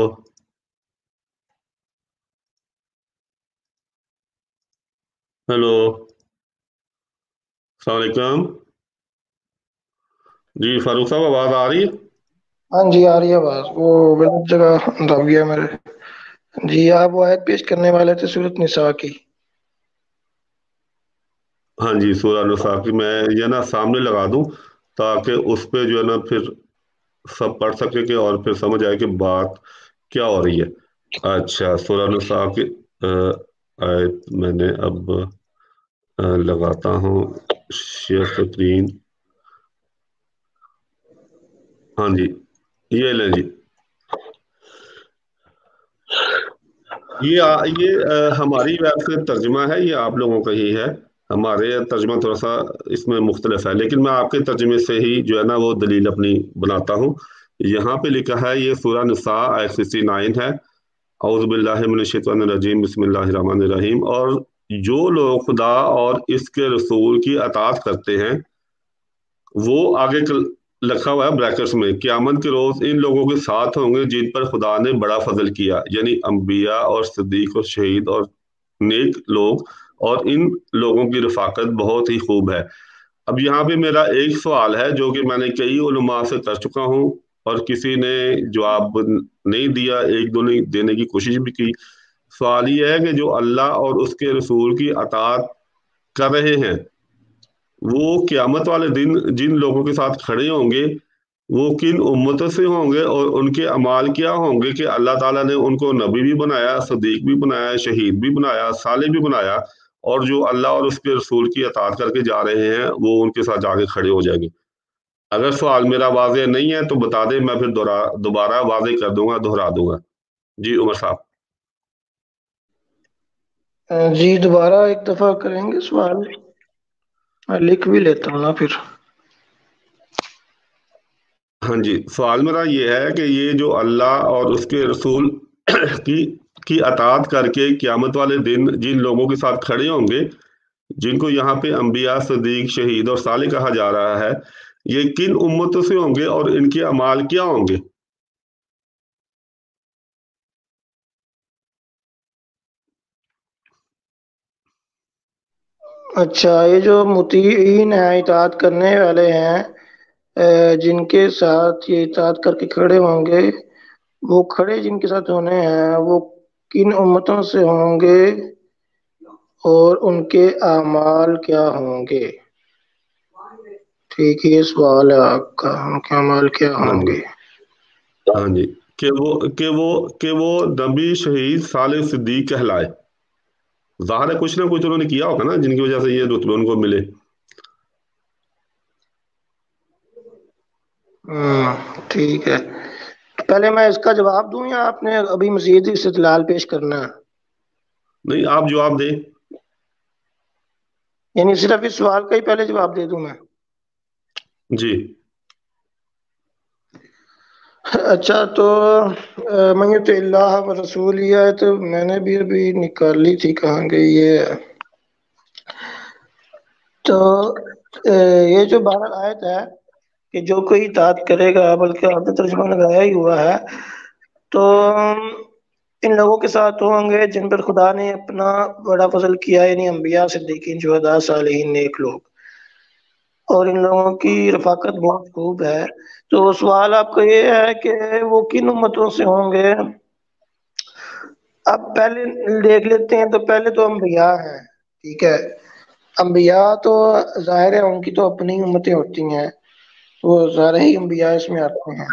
ہلو السلام علیکم۔ جی فاروق صاحب آواز آ رہی ہے؟ ہاں جی آ رہی ہے آواز، وہ غلط جگہ دب گیا میرے۔ جی آپ وہ آیت پیش کرنے والے تھے سورۃ نساء کی۔ ہاں جی سورہ نساء کی میں یہ نا سامنے لگا دوں تاکہ اس پہ جو ہے نا پھر سب پڑھ سکے کہ اور پھر سمجھ آئے کہ بات کیا ہو رہی ہے۔ اچھا سورہ نساء کی آیت میں نے اب لگاتا ہوں شیئر سکرین۔ ہاں جی یہ لیں جی، یہ ہماری ویب سے ترجمہ ہے، یہ آپ لوگوں کا ہی ہے، ہمارے ترجمہ تھوڑا سا اس میں مختلف ہے، لیکن میں آپ کے ترجمے سے ہی جو ہے نا وہ دلیل اپنی بناتا ہوں۔ یہاں پہ لکھا ہے، یہ سورہ نساء آیت 69 ہے، اعوذ باللہ من الشیطان الرجیم بسم اللہ الرحمن الرحیم۔ اور جو لوگ خدا اور اس کے رسول کی اطاعت کرتے ہیں، وہ آگے لکھا ہوا ہے بریکٹس میں، قیامت کے روز ان لوگوں کے ساتھ ہوں گے جن پر خدا نے بڑا فضل کیا، یعنی انبیاء اور صدیق اور شہید اور نیک لوگ، اور ان لوگوں کی رفاقت بہت ہی خوب ہے۔ اب یہاں پہ میرا ایک سوال ہے جو کہ میں نے کئی علماء سے کر چکا ہوں اور کسی نے جواب نہیں دیا، ایک دو نے دینے کی کوشش بھی کی۔ سوال یہ ہے کہ جو اللہ اور اس کے رسول کی اطاعت کر رہے ہیں، وہ قیامت والے دن جن لوگوں کے ساتھ کھڑے ہوں گے وہ کن امتوں سے ہوں گے، اور ان کے اعمال کیا ہوں گے کہ اللہ تعالیٰ نے ان کو نبی بھی بنایا، صدیق بھی بنایا، شہید بھی بنایا، صالح بھی بنایا، اور جو اللہ اور اس کے رسول کی اطاعت کر کے جا رہے ہیں وہ ان کے ساتھ جا کے کھڑے ہو جائیں گے۔ اگر سوال میرا واضح نہیں ہے تو بتا دیں، میں پھر دوبارہ واضح کر دوں گا، دہرا دوں گا۔ جی عمر صاحب۔ جی دوبارہ ایک دفعہ کریں گے سوال، میں لکھ بھی لیتا ہوں نا پھر۔ ہاں جی سوال میرا یہ ہے کہ یہ جو اللہ اور اس کے رسول کی کی اطاعت کر کے قیامت والے دن جن لوگوں کے ساتھ کھڑے ہوں گے، جن کو یہاں پہ انبیاء، صدیق، شہید اور صالح کہا جا رہا ہے، یہ کن امتوں سے ہوں گے اور ان کے اعمال کیا ہوں گے؟ اچھا، یہ جو مطیعین ہیں، اطاعت کرنے والے ہیں، جن کے ساتھ یہ اطاعت کر کے کھڑے ہوں گے، وہ کھڑے جن کے ساتھ ہونے ہیں وہ کن امتوں سے ہوں گے اور ان کے اعمال کیا ہوں گے؟ ٹھیک ہے، یہ سوال ہے آپ کا، ان کے اعمال کیا ہاں ہوں جی، گے؟ ہاں جی، کہ وہ نبی، شہید، صالح، صدیق کہلائے۔ ظاہر ہے کچھ نہ کچھ انہوں نے کیا ہوگا نا جن کی وجہ سے یہ رتبے ان کو ملے۔ ٹھیک ہے، پہلے میں اس کا جواب دوں یا آپ نے ابھی مزید استدلال پیش کرنا ہے؟ نہیں، آپ جواب دیں۔ یعنی صرف اس سوال کا ہی پہلے جواب دے دوں میں؟ جی۔ اچھا، تو من یطع اللہ و رسول، یہ ہے تو میں نے بھی ابھی نکالی تھی، کہاں گئی یہ؟ تو یہ جو 12 آیت ہے کہ جو کوئی اطاعت کرے گا، بلکہ آپ نے ترجمہ لگایا ہی ہوا ہے، تو ان لوگوں کے ساتھ ہوں گے جن پر خدا نے اپنا بڑا فضل کیا، یعنی انبیاء، صدیقین، شہداء، صالحین، نیک لوگ، اور ان لوگوں کی رفاقت بہت خوب ہے۔ تو سوال آپ کا یہ ہے کہ وہ کن امتوں سے ہوں گے؟ اب پہلے دیکھ لیتے ہیں، تو پہلے تو انبیاء ہیں، ٹھیک ہے؟ انبیاء تو ظاہر ہے ان کی تو اپنی امتیں ہوتی ہیں، وہ سارے ہی انبیاء اس میں آتے ہیں۔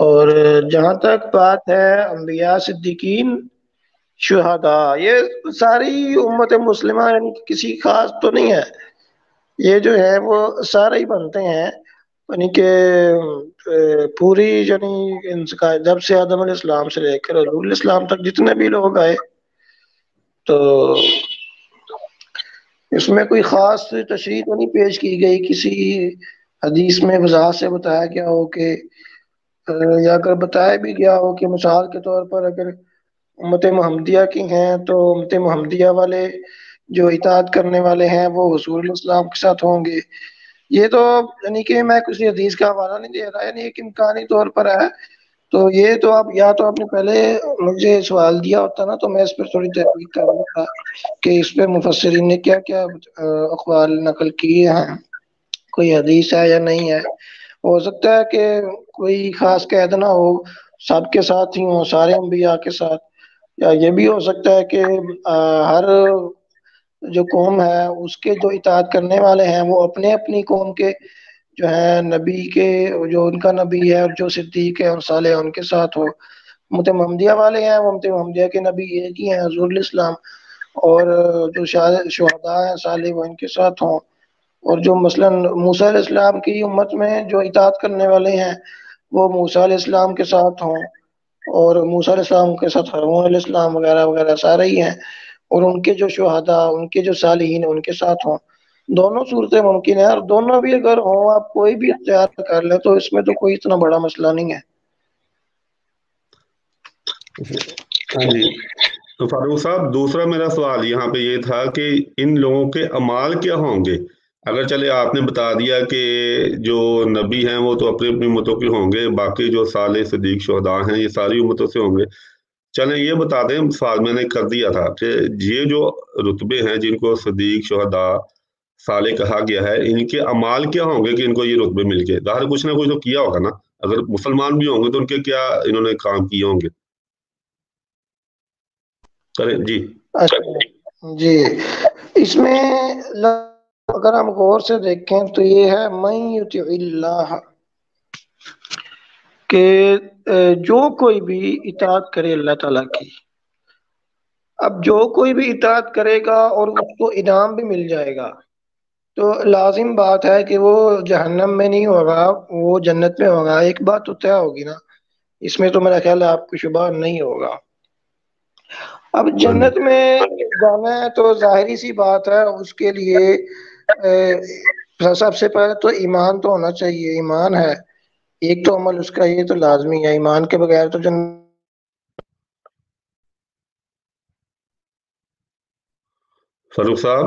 اور جہاں تک بات ہے انبیاء، صدیقین، شہداء، یہ ساری امت مسلمہ، یعنی کہ کسی خاص تو نہیں ہے، یہ جو ہے وہ سارے ہی بنتے ہیں، یعنی کہ پوری، یعنی ان کا جب سے آدم علیہ السلام سے لے کر حضور علیہ السلام تک جتنے بھی لوگ آئے، تو اس میں کوئی خاص تشریح تو نہیں پیش کی گئی، کسی حدیث میں وضاحت سے بتایا گیا ہو کہ یا اگر بتایا بھی گیا ہو کہ مثال کے طور پر اگر امت محمدیہ کی ہیں تو امت محمدیہ والے جو اطاعت کرنے والے ہیں وہ حضور علیہ السلام کے ساتھ ہوں گے، یہ تو یعنی کہ میں کسی حدیث کا حوالہ نہیں دے رہا، یعنی ایک امکانی طور پر ہے۔ تو یہ تو آپ یا تو آپ نے پہلے مجھے سوال دیا ہوتا نا، تو میں اس پر تھوڑی تحقیق کر لیتا کہ اس پہ مفسرین نے کیا کیا اقوال نقل کیے ہیں، کوئی حدیث ہے یا نہیں ہے۔ ہو سکتا ہے کہ کوئی خاص قید نہ ہو، سب کے ساتھ ہی ہوں، سارے انبیاء کے ساتھ، یا یہ بھی ہو سکتا ہے کہ ہر جو قوم ہے اس کے جو اطاعت کرنے والے ہیں وہ اپنے اپنی قوم کے جو ہے نبی کے، جو ان کا نبی ہے اور جو صدیق ہے اور صالح ان کے ساتھ ہو۔ مت محمدیہ والے ہیں، وہ مت محمدیہ کے نبی ایک ہی ہیں، حضور علیہ السلام، اور جو شہداء ہیں، صالح، وہ ان کے ساتھ ہوں، اور جو مثلا موسیٰ علیہ السلام کی امت میں جو اطاعت کرنے والے ہیں وہ موسیٰ علیہ السلام کے ساتھ ہوں، اور موسیٰ علیہ السلام کے ساتھ ہارون علیہ السلام وغیرہ وغیرہ سارے ہی ہیں، اور ان کے جو شہداء، ان کے جو صالحین ان کے ساتھ ہوں۔ دونوں صورتیں ممکن ہیں، اور دونوں بھی اگر ہوں، آپ کوئی بھی اختیار کر لیں تو اس میں تو کوئی اتنا بڑا مسئلہ نہیں ہے۔ ہاں جی، تو فاروق صاحب، دوسرا میرا سوال یہاں پہ یہ تھا کہ ان لوگوں کے اعمال کیا ہوں گے؟ اگر چلے آپ نے بتا دیا کہ جو نبی ہیں وہ تو اپنی اپنی امتوں کے ہوں گے، باقی جو صالح، صدیق، شہداء ہیں یہ ساری امتوں سے ہوں گے، چلیں یہ بتا دیں، سوال میں نے کر دیا تھا کہ یہ جو رتبے ہیں جن کو صدیق، شہداء، صالح کہا گیا ہے، ان کے اعمال کیا ہوں گے کہ ان کو یہ رتبے مل کے؟ ظاہر کچھ نہ کچھ تو کیا ہوگا نا، اگر مسلمان بھی ہوں گے تو ان کے کیا انہوں نے کام کیے ہوں گے؟ کریں جی۔ اچھا جی، اس میں اگر ہم غور سے دیکھیں تو یہ ہے من یطع اللہ، کہ جو کوئی بھی اطاعت کرے اللہ تعالیٰ کی۔ اب جو کوئی بھی اطاعت کرے گا اور اس کو انعام بھی مل جائے گا، تو لازم بات ہے کہ وہ جہنم میں نہیں ہوگا، وہ جنت میں ہوگا، ایک بات تو طے ہوگی نا، اس میں تو میرا خیال ہے آپ کو شبہ نہیں ہوگا۔ اب ہاں جی، جنت میں جانا ہے تو ظاہری سی بات ہے، اس کے لیے سب سے پہلے تو ایمان تو ہونا چاہیے، ایمان ہے ایک تو عمل اس کا، یہ تو لازمی ہے، ایمان کے بغیر تو فاروق صاحب،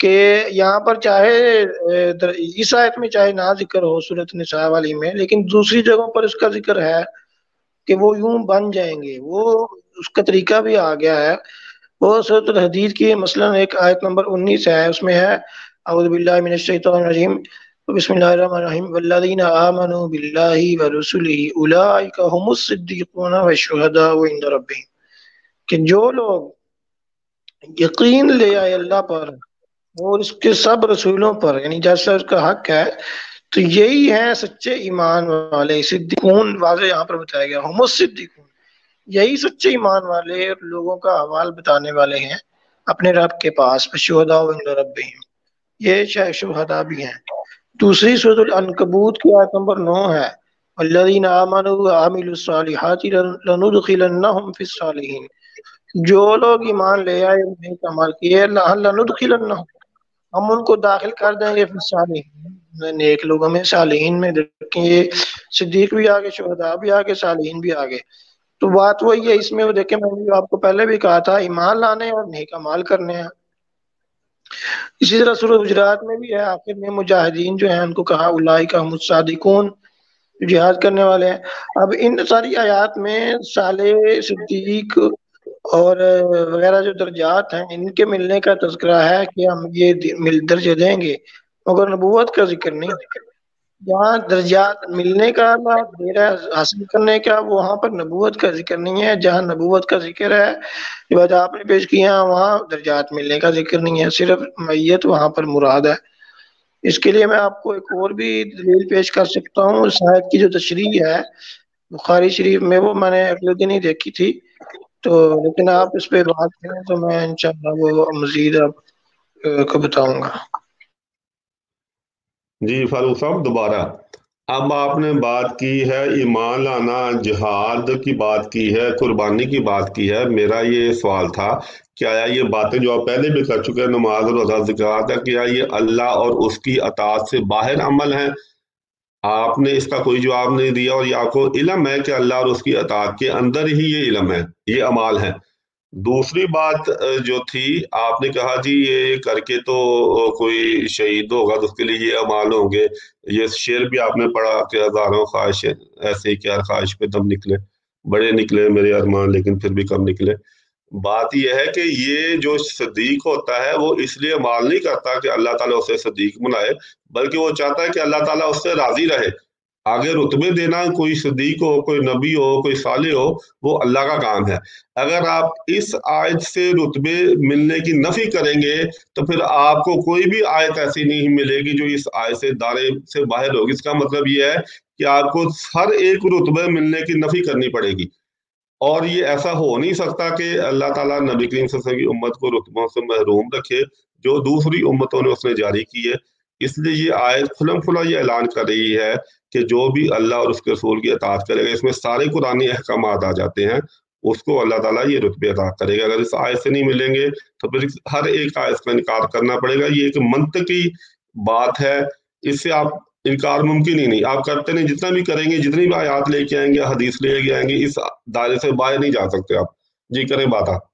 کہ یہاں پر چاہے اس آیت میں چاہے نہ ذکر ہو سورۃ النساء والی میں، لیکن دوسری جگہوں پر اس کا ذکر ہے کہ وہ یوں بن جائیں گے، وہ اس کا طریقہ بھی آ گیا ہے۔ وہ سورۃ الحدید کی مثلا ایک آیت نمبر 19 ہے، اس میں ہے اعوذ باللہ من الشیطان الرجیم بسم اللہ الرحمن الرحیم والذین آمنوا باللہ ورسلہ اولئک هم الصدیقون والشہداء عند ربہم، کہ جو لوگ یقین لے آئے اللہ پر اور اس کے سب رسولوں پر، یعنی جیسا اس کا حق ہے، تو یہی ہیں سچے ایمان والے۔ صدیقون واضح یہاں پر بتایا گیا، ہم الصدیقون، یہی سچے ایمان والے اور لوگوں کا احوال بتانے والے ہیں اپنے رب کے پاس، شہداء عند ربہم، یہ شہداء بھی ہیں۔ دوسری سورۃ العنکبوت کی آیت نمبر 9 ہے الذین آمنوا وعملوا الصالحات لندخلنہم فی الصالحین، جو لوگ ایمان لے آئے انہیں عمل کیے لندخلنہم، ہم ان کو داخل کر دیں گے فی الصالحین، نیک لوگوں میں، صالحین میں۔ دیکھیں یہ صدیق بھی آگے، شہداء بھی آگے، صالحین بھی آگے۔ تو بات وہی ہے اس میں، وہ دیکھیں میں نے آپ کو پہلے بھی کہا تھا، ایمان لانے اور نیک اعمال کرنے ہیں۔ اسی طرح سورۃ حجرات میں بھی ہے، آخر میں مجاہدین جو ہیں ان کو کہا اولئک هم الصادقون، جہاد کرنے والے ہیں۔ اب ان ساری آیات میں صالح، صدیق اور وغیرہ جو درجات ہیں ان کے ملنے کا تذکرہ ہے کہ ہم یہ درجے دیں گے، مگر نبوت کا ذکر نہیں۔ جہاں درجات ملنے کا اللہ دے رہا ہے، حاصل کرنے کا، وہاں پر نبوت کا ذکر نہیں ہے۔ جہاں نبوت کا ذکر ہے جو بات آپ نے پیش کیا، وہاں درجات ملنے کا ذکر نہیں ہے، صرف میت وہاں پر مراد ہے۔ اس کے لیے میں آپ کو ایک اور بھی دلیل پیش کر سکتا ہوں، اس آیت کی جو تشریح ہے بخاری شریف میں، وہ میں نے اگلے دن ہی دیکھی تھی، تو لیکن آپ اس پہ بات کریں تو میں انشاءاللہ وہ مزید آپ کو بتاؤں گا۔ جی فاروق صاحب دوبارہ، اب آپ نے بات کی ہے ایمان لانا، جہاد کی بات کی ہے، قربانی کی بات کی ہے۔ میرا یہ سوال تھا کہ آیا یہ باتیں جو آپ پہلے بھی کر چکے ہیں، نماز اور روزہ، زکوٰۃ ہے، کیا یہ اللہ اور اس کی اطاعت سے باہر عمل ہیں؟ آپ نے اس کا کوئی جواب نہیں دیا، اور یہ آپ کو علم ہے کہ اللہ اور اس کی اطاعت کے اندر ہی یہ علم ہے، یہ اعمال ہیں۔ دوسری بات جو تھی، آپ نے کہا جی یہ کر کے تو کوئی شہید ہوگا تو اس کے لیے یہ اعمال ہوں گے۔ یہ شعر بھی آپ نے پڑھا کہ ہزاروں خواہش ایسے ہی کہ ہر خواہش پہ دم نکلے، بڑے نکلے میرے ارمان لیکن پھر بھی کم نکلے۔ بات یہ ہے کہ یہ جو صدیق ہوتا ہے وہ اس لیے اعمال نہیں کرتا کہ اللہ تعالیٰ اسے صدیق بنائے، بلکہ وہ چاہتا ہے کہ اللہ تعالیٰ اس سے راضی رہے۔ آگے رتبے دینا، کوئی صدیق ہو، کوئی نبی ہو، کوئی صالح ہو، وہ اللہ کا کام ہے۔ اگر آپ اس آیت سے رتبے ملنے کی نفی کریں گے تو پھر آپ کو کوئی بھی آیت ایسی نہیں ملے گی جو اس آیت سے دائرے سے باہر ہوگی۔ اس کا مطلب یہ ہے کہ آپ کو ہر ایک رتبے ملنے کی نفی کرنی پڑے گی، اور یہ ایسا ہو نہیں سکتا کہ اللہ تعالیٰ نبی کریم صلی اللہ علیہ وسلم کی امت کو رتبوں سے محروم رکھے جو دوسری امتوں نے اس نے جاری کی ہے۔ اس لیے یہ آیت کھلم کھلا یہ اعلان کر رہی ہے کہ جو بھی اللہ اور اس کے رسول کی اطاعت کرے گا، اس میں سارے قرآنی احکامات آ جاتے ہیں، اس کو اللہ تعالیٰ یہ رتبے عطا کرے گا۔ اگر اس آیت سے نہیں ملیں گے تو پھر ہر ایک آیت کا انکار کرنا پڑے گا۔ یہ ایک منطقی بات ہے، اس سے آپ انکار ممکن ہی نہیں، آپ کرتے نہیں، جتنا بھی کریں گے، جتنی بھی آیات لے کے آئیں گے، حدیث لے کے آئیں گے، اس دائرے سے باہر نہیں جا سکتے آپ۔ جی کریں بات آپ۔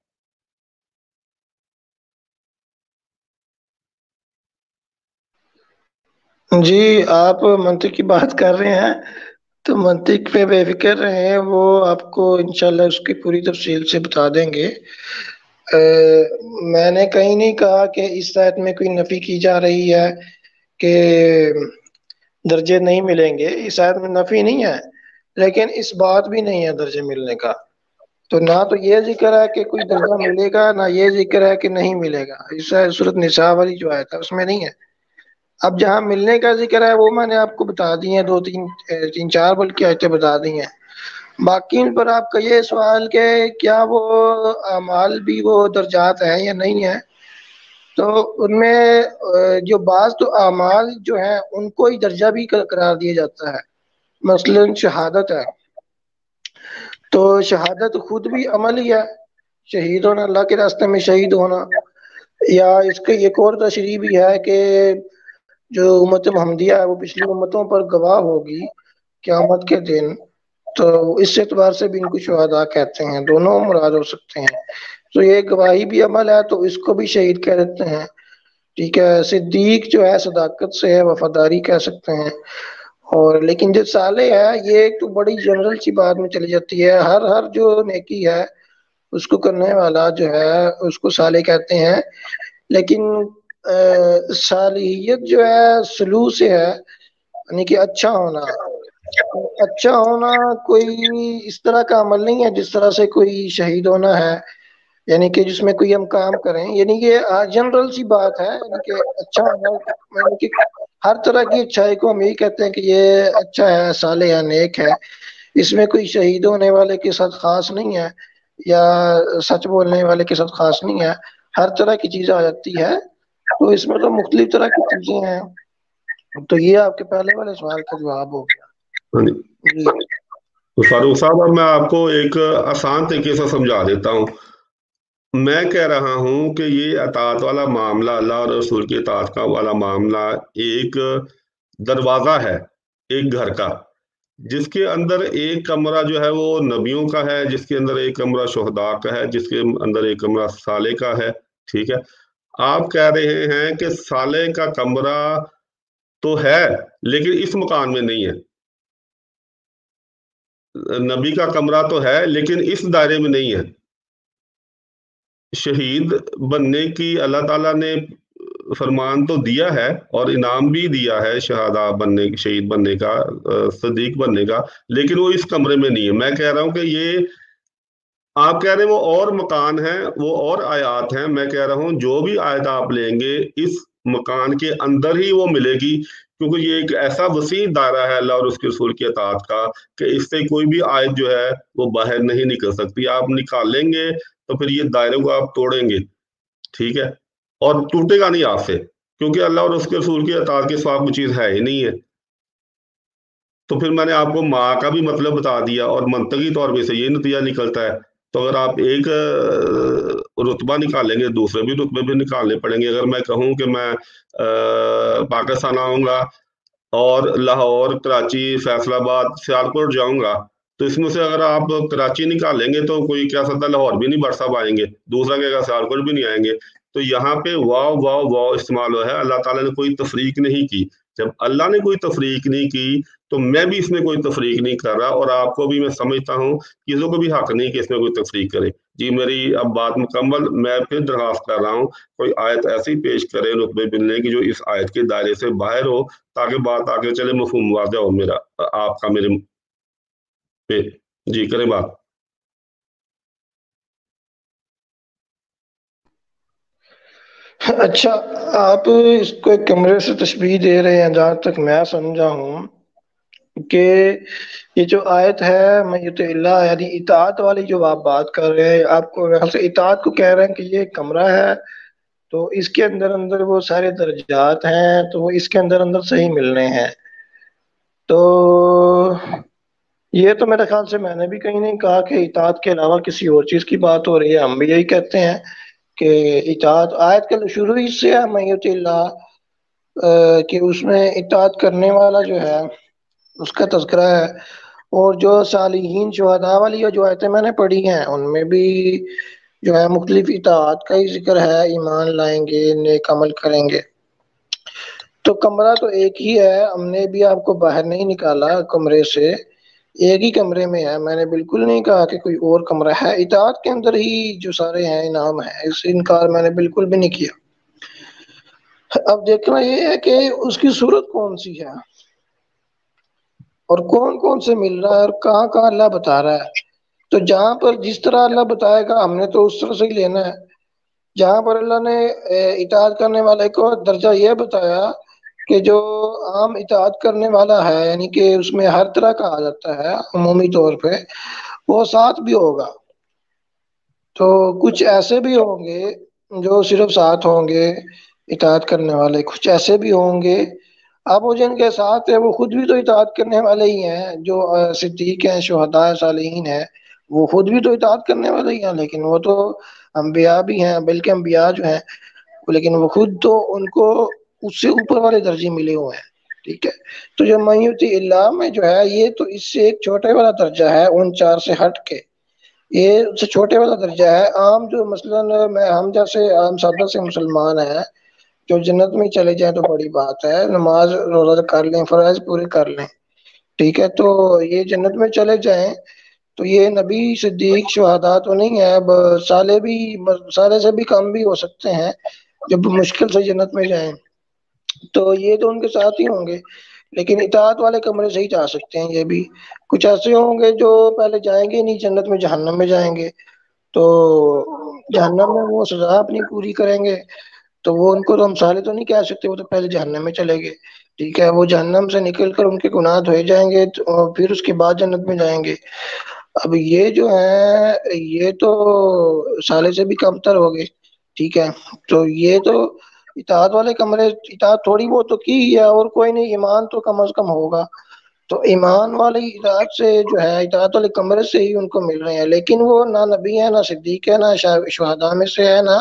جی آپ منطق کی بات کر رہے ہیں تو منطق پہ بے فکر رہیں، وہ آپ کو انشاءاللہ اس کی پوری تفصیل سے بتا دیں گے۔ میں نے کہیں نہیں کہا کہ اس آیت میں کوئی نفی کی جا رہی ہے کہ درجے نہیں ملیں گے، اس آیت میں نفی نہیں ہے، لیکن اس بات بھی نہیں ہے درجے ملنے کا۔ تو نہ تو یہ ذکر ہے کہ کوئی درجہ ملے گا، نہ یہ ذکر ہے کہ نہیں ملے گا۔ اس سورۃ نساء والی جو آیت ہے اس میں نہیں ہے۔ اب جہاں ملنے کا ذکر ہے وہ میں نے آپ کو بتا دی ہیں، دو تین چار بلکہ آیتیں بتا دی ہیں۔ باقی ان پر آپ کا یہ سوال کہ کیا وہ اعمال بھی وہ درجات ہیں یا نہیں ہیں، تو ان میں جو بعض تو اعمال جو ہیں ان کو ہی درجہ بھی قرار دیا جاتا ہے۔ مثلا شہادت ہے، تو شہادت خود بھی عمل ہی ہے، شہید ہونا، اللہ کے راستے میں شہید ہونا۔ یا اس کی ایک اور تشریح بھی ہے کہ جو امت محمدیہ ہے وہ پچھلی امتوں پر گواہ ہوگی قیامت کے دن، تو اس اعتبار سے بھی ان کو شہداء کہتے ہیں، دونوں مراد ہو سکتے ہیں۔ تو یہ گواہی بھی عمل ہے تو اس کو بھی شہید کہہ دیتے ہیں۔ ٹھیک ہے، صدیق جو ہے صداقت سے ہے، وفاداری کہہ سکتے ہیں. اور لیکن جو صالح ہے یہ ایک تو بڑی جنرل سی بات میں چلی جاتی ہے. ہر جو نیکی ہے اس کو کرنے والا جو ہے اس کو صالح کہتے ہیں. لیکن صالحیت جو ہے سلوک سے ہے، یعنی کہ اچھا ہونا. اچھا ہونا کوئی اس طرح کا عمل نہیں ہے جس طرح سے کوئی شہید ہونا ہے، یعنی کہ جس میں کوئی ہم کام کریں. یعنی یہ جنرل سی بات ہے، یعنی کہ اچھا ہونا، یعنی کہ ہر طرح کی اچھائی کو ہم یہی کہتے ہیں کہ یہ اچھا ہے، صالح ہے، نیک ہے. اس میں کوئی شہید ہونے والے کے ساتھ خاص نہیں ہے یا سچ بولنے والے کے ساتھ خاص نہیں ہے. ہر طرح کی چیز آ جاتی ہے. تو اس میں تو مختلف طرح کی چیزیں ہیں. تو یہ آپ کے پہلے والے سوال کا جواب ہو گیا. ہاں جی. جی تو فاروق صاحب اب میں آپ کو ایک آسان طریقے سے سمجھا دیتا ہوں. میں کہہ رہا ہوں کہ یہ اطاعت والا معاملہ، اللہ اور رسول کی اطاعت کا والا معاملہ ایک دروازہ ہے ایک گھر کا، جس کے اندر ایک کمرہ جو ہے وہ نبیوں کا ہے، جس کے اندر ایک کمرہ شہداء کا ہے، جس کے اندر ایک کمرہ صالح کا ہے. ٹھیک ہے، آپ کہہ رہے ہیں کہ صالح کا کمرہ تو ہے لیکن اس مکان میں نہیں ہے، نبی کا کمرہ تو ہے لیکن اس دائرے میں نہیں ہے. شہید بننے کی اللہ تعالیٰ نے فرمان تو دیا ہے اور انعام بھی دیا ہے شہادہ بننے، شہید بننے کا، صدیق بننے کا، لیکن وہ اس کمرے میں نہیں ہے. میں کہہ رہا ہوں کہ یہ آپ کہہ رہے ہیں وہ اور مکان ہیں، وہ اور آیات ہیں. میں کہہ رہا ہوں جو بھی آیت آپ لیں گے اس مکان کے اندر ہی وہ ملے گی، کیونکہ یہ ایک ایسا وسیع دائرہ ہے اللہ اور اس کے رسول کی اطاعت کا کہ اس سے کوئی بھی آیت جو ہے وہ باہر نہیں نکل سکتی. آپ نکال لیں گے تو پھر یہ دائرے کو آپ توڑیں گے. ٹھیک ہے، اور ٹوٹے گا نہیں آپ سے، کیونکہ اللہ اور اس کے رسول کی اطاعت کے سوا کوئی چیز ہے ہی نہیں ہے. تو پھر میں نے آپ کو ماں کا بھی مطلب بتا دیا اور منطقی طور پہ سے یہ نتیجہ نکلتا ہے. تو اگر آپ ایک رتبہ نکالیں گے دوسرے بھی رتبے بھی نکالنے پڑیں گے. اگر میں کہوں کہ میں پاکستان آؤں گا اور لاہور، کراچی، فیصل آباد، سیالکوٹ جاؤں گا، تو اس میں سے اگر آپ کراچی نکالیں گے تو کوئی کہہ سکتا ہے لاہور بھی نہیں بڑھ صاحب آئیں گے، دوسرا کہے گا سیالکوٹ بھی نہیں آئیں گے. تو یہاں پہ واو واو واو استعمال ہوا ہے. اللہ تعالیٰ نے کوئی تفریق نہیں کی. جب اللہ نے کوئی تفریق نہیں کی تو میں بھی اس میں کوئی تفریق نہیں کر رہا، اور آپ کو بھی میں سمجھتا ہوں کسی کو بھی حق نہیں کہ اس میں کوئی تفریق کرے. جی میری اب بات مکمل. میں پھر درخواست کر رہا ہوں کوئی آیت ایسی پیش کرے رتبے ملنے کی جو اس آیت کے دائرے سے باہر ہو، تاکہ بات آگے چلے، مفہوم واضح ہو میرا آپ کا میرے پہ. جی کریں بات. اچھا، آپ اس کو ایک کمرے سے تشبیہ دے رہے ہیں. جہاں تک میں سمجھا ہوں کہ یہ جو آیت ہے میں یہ تو اللہ، یعنی اطاعت والی جو آپ بات کر رہے ہیں، آپ کو اطاعت کو کہہ رہے ہیں کہ یہ ایک کمرہ ہے تو اس کے اندر اندر وہ سارے درجات ہیں تو وہ اس کے اندر اندر صحیح ملنے ہیں. تو یہ تو میرے خیال سے میں نے بھی کہیں نہیں کہا کہ اطاعت کے علاوہ کسی اور چیز کی بات ہو رہی ہے. ہم بھی یہی کہتے ہیں کہ اطاعت آیت کا شروع ہی سے ہے میں یطع اللہ، کہ اس میں اطاعت کرنے والا جو ہے اس کا تذکرہ ہے. اور جو صالحین شہداء والی جو آیتیں میں نے پڑھی ہیں ان میں بھی جو ہے مختلف اطاعت کا ہی ذکر ہے، ایمان لائیں گے، نیک عمل کریں گے. تو کمرہ تو ایک ہی ہے، ہم نے بھی آپ کو باہر نہیں نکالا کمرے سے، ایک ہی کمرے میں ہے. میں نے بالکل نہیں کہا کہ کوئی اور کمرہ ہے. اطاعت کے اندر ہی جو سارے ہیں انعام ہے، اس انکار میں نے بالکل بھی نہیں کیا. اب دیکھنا یہ ہے کہ اس کی صورت کون سی ہے اور کون کون سے مل رہا ہے اور کہاں کہاں اللہ بتا رہا ہے. تو جہاں پر جس طرح اللہ بتائے گا ہم نے تو اس طرح سے ہی لینا ہے. جہاں پر اللہ نے اطاعت کرنے والے کو درجہ یہ بتایا کہ جو عام اطاعت کرنے والا ہے، یعنی کہ اس میں ہر طرح کا آ جاتا ہے عمومی طور پہ، وہ ساتھ بھی ہوگا. تو کچھ ایسے بھی ہوں گے جو صرف ساتھ ہوں گے اطاعت کرنے والے، کچھ ایسے بھی ہوں گے اب وہ جن کے ساتھ ہے وہ خود بھی تو اطاعت کرنے والے ہی ہیں، جو صدیق ہیں، شہداء، صالحین ہیں، وہ خود بھی تو اطاعت کرنے والے ہی ہیں. لیکن وہ تو انبیاء بھی ہیں، بلکہ انبیاء جو ہیں لیکن وہ خود تو ان کو اس سے اوپر والے درجے ملے ہوئے ہیں. ٹھیک ہے، تو جو من یطع اللہ میں جو ہے یہ تو اس سے ایک چھوٹے والا درجہ ہے ان چار سے ہٹ کے، یہ اس سے چھوٹے والا درجہ ہے. عام جو مثلا ہم جیسے عام سادہ سے مسلمان ہیں جو جنت میں چلے جائیں تو بڑی بات ہے، نماز روزہ کر لیں، فرائض پورے کر لیں، ٹھیک ہے، تو یہ جنت میں چلے جائیں تو یہ نبی صدیق شہداء تو نہیں ہے، اب سالے بھی، سالے سے بھی کم بھی ہو سکتے ہیں جب مشکل سے جنت میں جائیں، تو یہ تو ان کے ساتھ ہی ہوں گے، لیکن اطاعت والے کمرے سے ہی جا سکتے ہیں۔ یہ بھی کچھ ایسے ہوں گے جو پہلے جائیں گے نہیں جنت میں، جہنم میں جائیں گے، تو جہنم میں وہ سزا اپنی پوری کریں گے، تو وہ ان کو تو ہم سالے تو نہیں کہہ سکتے، وہ تو پہلے جہنم میں چلے گئے، ٹھیک ہے، وہ جہنم سے نکل کر ان کے گناہ دھوئے جائیں گے اور پھر اس کے بعد جنت میں جائیں گے۔ اب یہ جو ہے یہ تو سالے سے بھی کم تر ہو گئے، ٹھیک ہے، تو یہ تو اطاعت والے کمرے، اطاعت تھوڑی بہت تو کی ہے اور کوئی نہیں، ایمان تو کم از کم ہوگا، تو ایمان والی اطاعت سے جو ہے اطاعت والے کمرے سے ہی ان کو مل رہے ہیں، لیکن وہ نہ نبی ہے، نہ صدیق ہے، نہ شہداء میں سے ہے، نہ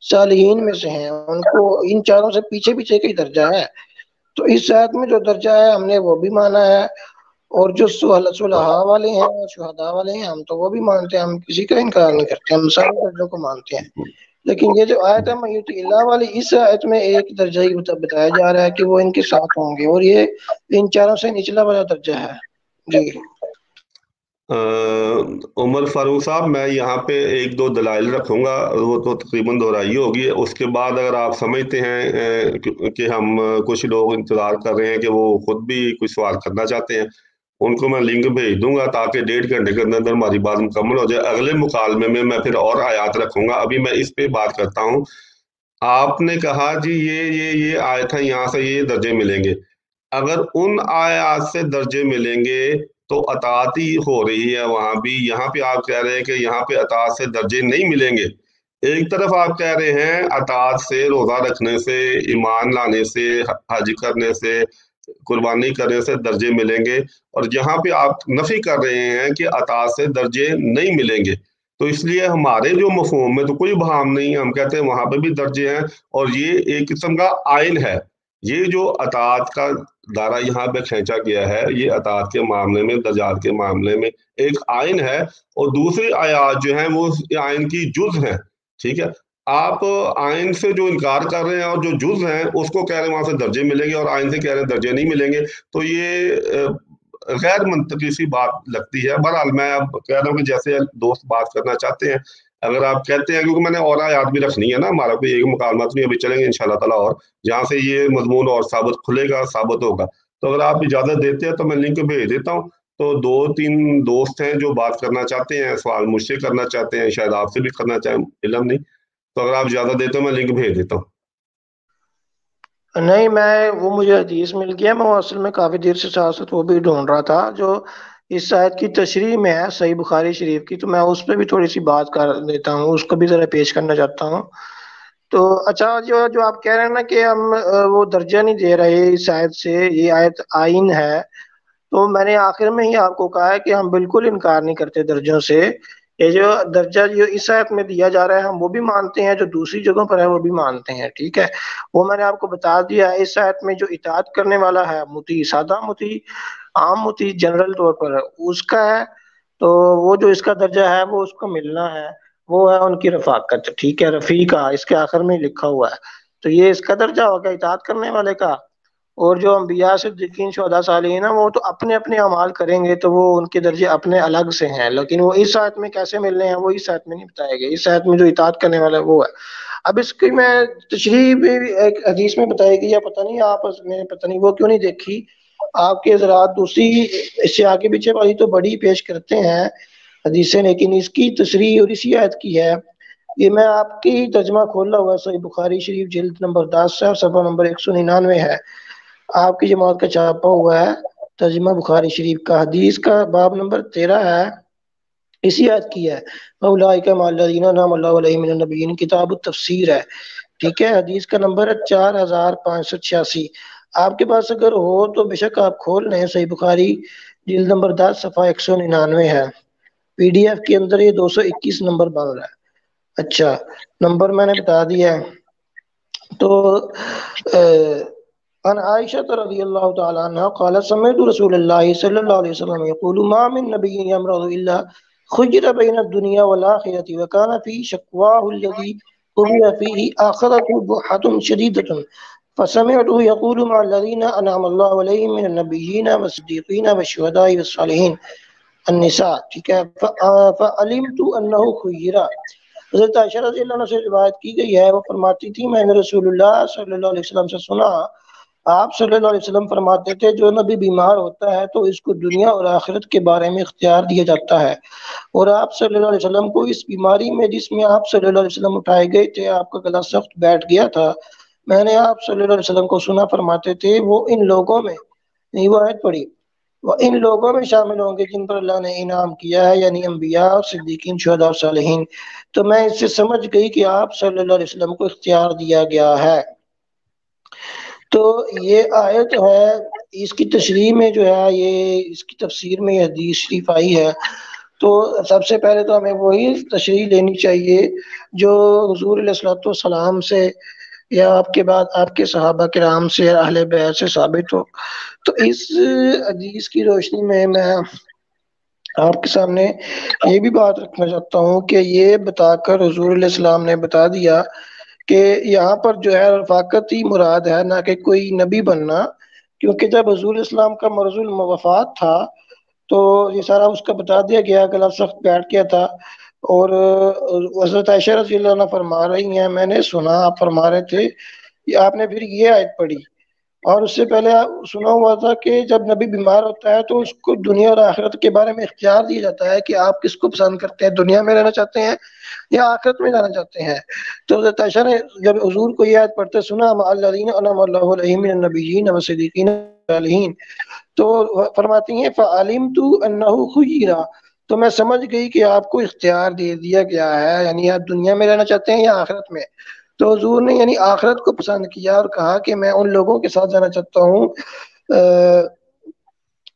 صالحین میں سے ہیں، ان کو ان چاروں سے پیچھے پیچھے کا ہی درجہ ہے۔ تو اس آیت میں جو درجہ ہے ہم نے وہ بھی مانا ہے، اور جو صلحاء والے ہیں اور شہداء والے ہیں ہم تو وہ بھی مانتے ہیں، ہم کسی کا انکار نہیں کرتے، ہم سارے درجوں کو مانتے ہیں۔ لیکن یہ جو آیت ہے من یطع اللہ والی، اس آیت میں ایک درجہ ہی بتایا جا رہا ہے کہ وہ ان کے ساتھ ہوں گے، اور یہ ان چاروں سے نچلا والا درجہ ہے۔ جی عمر فاروق صاحب، میں یہاں پہ ایک دو دلائل رکھوں گا، وہ تو تقریباً دہرائی ہوگی، اس کے بعد اگر آپ سمجھتے ہیں کہ ہم کچھ لوگ انتظار کر رہے ہیں کہ وہ خود بھی کچھ سوال کرنا چاہتے ہیں، ان کو میں لنک بھیج دوں گا تاکہ 1.5 گھنٹے کے اندر ہماری بات مکمل ہو جائے۔ اگلے مکالمے میں پھر اور آیات رکھوں گا، ابھی میں اس پہ بات کرتا ہوں۔ آپ نے کہا جی یہ آیت ہے، یہاں سے یہ درجے ملیں گے، اگر ان آیات سے درجے ملیں گے تو اطاعت ہی ہو رہی ہے وہاں بھی، یہاں پہ آپ کہہ رہے ہیں کہ یہاں پہ اطاعت سے درجے نہیں ملیں گے۔ ایک طرف آپ کہہ رہے ہیں اطاعت سے، روزہ رکھنے سے، ایمان لانے سے، حج کرنے سے، قربانی کرنے سے درجے ملیں گے، اور یہاں پہ آپ نفی کر رہے ہیں کہ اطاعت سے درجے نہیں ملیں گے، تو اس لیے ہمارے جو مفہوم میں تو کوئی بہام نہیں ہے، ہم کہتے ہیں وہاں پہ بھی درجے ہیں، اور یہ ایک قسم کا آئین ہے۔ یہ جو اطاعت کا دائرہ یہاں پہ کھینچا گیا ہے، یہ اطاعت کے معاملے میں، درجات کے معاملے میں ایک آئین ہے، اور دوسری آیات جو ہیں وہ اس آئین کی جز ہیں، ٹھیک ہے۔ آپ آئین سے جو انکار کر رہے ہیں اور جو جز ہیں اس کو کہہ رہے ہیں وہاں سے درجے ملیں گے، اور آئین سے کہہ رہے ہیں درجے نہیں ملیں گے، تو یہ غیر منطقی سی بات لگتی ہے۔ بہرحال میں اب کہہ رہا ہوں کہ جیسے دوست بات کرنا چاہتے ہیں، اگر آپ کہتے ہیں، کیونکہ میں نے اور آیات بھی رکھنی ہے نا، ہمارا کوئی ایک مکالمات نہیں، ابھی چلیں گے انشاءاللہ تعالیٰ، اور جہاں سے یہ مضمون اور ثابت کھلے گا، ثابت ہوگا، تو اگر آپ اجازت دیتے ہیں تو میں لنک بھیج دیتا ہوں، تو 2-3 دوست ہیں جو بات کرنا چاہتے ہیں، سوال مجھ سے کرنا چاہتے ہیں، شاید آپ سے بھی کرنا چاہیں، علم نہیں، تو اگر آپ اجازت دیتے ہو میں لنک بھیج دیتا ہوں۔ نہیں، میں وہ مجھے حدیث مل گیا، میں وہ اصل میں کافی دیر سے ساتھ ساتھ وہ بھی ڈھونڈ رہا تھا جو اس آیت کی تشریح میں ہے صحیح بخاری شریف کی، تو میں اس پہ بھی تھوڑی سی بات کر دیتا ہوں، اس کو بھی ذرا پیش کرنا چاہتا ہوں۔ تو اچھا، جو جو آپ کہہ رہے ہیں نا کہ ہم وہ درجہ نہیں دے رہے اس آیت سے، یہ آیت آئین ہے، تو میں نے آخر میں ہی آپ کو کہا ہے کہ ہم بالکل انکار نہیں کرتے درجوں سے، یہ جو درجہ جو اس آیت میں دیا جا رہا ہے ہم وہ بھی مانتے ہیں، جو دوسری جگہوں پر ہے وہ بھی مانتے ہیں، ٹھیک ہے، وہ میں نے آپ کو بتا دیا ہے۔ اس آیت میں جو اطاعت کرنے والا ہے مطیع، سادہ مطیع، عام مطیع، جنرل طور پر اس کا ہے، تو وہ جو اس کا درجہ ہے وہ اس کو ملنا ہے، وہ ہے ان کی رفاقت، ٹھیک ہے، رفیقہ اس کے آخر میں لکھا ہوا ہے، تو یہ اس کا درجہ ہوگا اطاعت کرنے والے کا۔ اور جو انبیاء صدیقین شہداء صالحین ہیں وہ تو اپنے اپنے اعمال کریں گے، تو وہ ان کے درجے اپنے الگ سے ہیں، لیکن وہ اس آیت میں کیسے ملنے ہیں وہ اس آیت میں نہیں بتائے گئے، اس آیت میں جو اطاعت کرنے والا ہے وہ ہے۔ اب اس کی میں تشریح بھی ایک حدیث میں بتائی گئی ہے، پتہ نہیں آپ نے پتہ نہیں وہ کیوں نہیں دیکھی، آپ کے حضرات دوسری اس سے آگے پیچھے والی تو بڑی پیش کرتے ہیں حدیثیں، لیکن اس کی تشریح اور اسی آیت کی ہے۔ یہ میں آپ کی ترجمہ کھولا ہوا ہے، صحیح بخاری شریف جلد نمبر 10 ہے اور صفحہ نمبر 199 ہے، آپ کی جماعت کا چھاپا ہوا ہے ترجمہ بخاری شریف کا، حدیث کا باب نمبر 13 ہے، اسی آیت کی ہے، اولئک مع الذین انعم اللہ علیہم من النبیین، کتاب التفسیر ہے، ٹھیک ہے، حدیث کا نمبر ہے 4586۔ آپ کے پاس اگر ہو تو بے شک آپ کھول لیں، صحیح بخاری جلد نمبر 10 صفحہ 199 ہے، پی ڈی ایف کے اندر یہ 221 نمبر بن رہا ہے۔ اچھا، نمبر میں نے بتا دیا ہے، تو عن عائشة رضی اللہ تعالی عنہ قالت سمعت رسول اللہ صلی اللہ علیہ وسلم يقول ما من نبی يمرض الا خير بين الدنيا والآخرة وكان في شكواه الذي قضي فيه آخرته ضحة شديدة فسمعته يقول مع الذين أنعم الله عليهم من النبيين والصديقين والشهداء والصالحين النساء، ٹھیک ہے. فعلمت انه خيرا. حضرت عائشہ رضی اللہ عنہ سے روایت کی گئی ہے، وہ فرماتی تھی میں نے رسول اللہ صلی اللہ علیہ وسلم سے سنا، آپ صلی اللہ علیہ وسلم فرماتے تھے جو نبی بیمار ہوتا ہے تو اس کو دنیا اور آخرت کے بارے میں اختیار دیا جاتا ہے، اور آپ صلی اللہ علیہ وسلم کو اس بیماری میں جس میں آپ صلی اللہ علیہ وسلم اٹھائے گئے تھے، آپ کا گلا سخت بیٹھ گیا تھا، میں نے آپ صلی اللہ علیہ وسلم کو سنا فرماتے تھے وہ ان لوگوں میں، نہیں وہ آیت پڑھی، وہ ان لوگوں میں شامل ہوں گے جن پر اللہ نے انعام کیا ہے، یعنی انبیاء اور صدیقین شہداء اور صالحین. تو میں اس سے سمجھ گئی کہ آپ صلی اللہ علیہ وسلم کو اختیار دیا گیا ہے. تو یہ آیت ہے، اس کی تشریح میں جو ہے یہ اس کی تفسیر میں یہ حدیث شریف آئی ہے. تو سب سے پہلے تو ہمیں وہی تشریح لینی چاہیے جو حضور علیہ الصلوۃ والسلام سے یا آپ کے بعد آپ کے صحابہ کرام سے اہل بیت سے ثابت ہو. تو اس حدیث کی روشنی میں آپ کے سامنے یہ بھی بات رکھنا چاہتا ہوں کہ یہ بتا کر حضور علیہ السلام نے بتا دیا کہ یہاں پر جو ہے رفاقت ہی مراد ہے، نہ کہ کوئی نبی بننا، کیونکہ جب حضور علیہ السلام کا مرض الوفات تھا تو یہ سارا اس کا بتا دیا گیا، گلا سخت بیٹھ گیا تھا. اور حضرت عائشہ رضی اللہ عنہ فرما رہی ہیں میں نے سنا آپ فرما رہے تھے، آپ نے پھر یہ آیت پڑھی، اور اس سے پہلے سنا ہوا تھا کہ جب نبی بیمار ہوتا ہے تو اس کو دنیا اور آخرت کے بارے میں اختیار دیا جاتا ہے کہ آپ کس کو پسند کرتے ہیں، دنیا میں رہنا چاہتے ہیں یا آخرت میں جانا چاہتے ہیں. تو حضرت عائشہ نے جب حضور کو یہ آیت پڑھتے سنا مع الذین انعم اللہ علیہم من النبیین والصدیقین والصالحین، تو فرماتی ہیں فعلمت انہ خیرا، تو میں سمجھ گئی کہ آپ کو اختیار دے دیا گیا ہے، یعنی آپ دنیا میں رہنا چاہتے ہیں یا آخرت میں. تو حضور نے یعنی آخرت کو پسند کیا اور کہا کہ میں ان لوگوں کے ساتھ جانا چاہتا ہوں،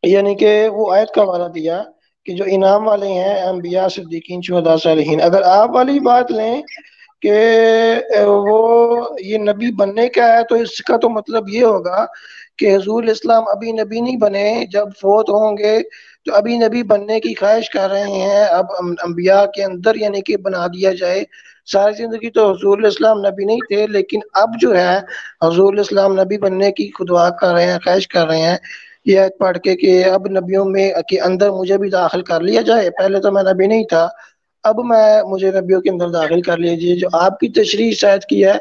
یعنی کہ وہ آیت کا حوالہ دیا کہ جو انعام والے ہیں انبیاء صدیقین شہداء صالحین. اگر آپ والی بات لیں کہ وہ یہ نبی بننے کا ہے تو اس کا تو مطلب یہ ہوگا کہ حضور اسلام ابھی نبی نہیں بنے، جب فوت ہوں گے تو ابھی نبی بننے کی خواہش کر رہے ہیں، اب انبیاء کے اندر یعنی کہ بنا دیا جائے. ساری زندگی تو حضور اسلام نبی نہیں تھے، لیکن اب جو ہے حضور اسلام نبی بننے کی خدوا کر رہے ہیں، خواہش کر رہے ہیں یہ آیت پڑھ کے کہ اب نبیوں میں کے اندر مجھے بھی داخل کر لیا جائے، پہلے تو میں نبی نہیں تھا، اب مجھے نبیوں کے اندر داخل کر لیجیے. جو آپ کی تشریح شاید کی ہے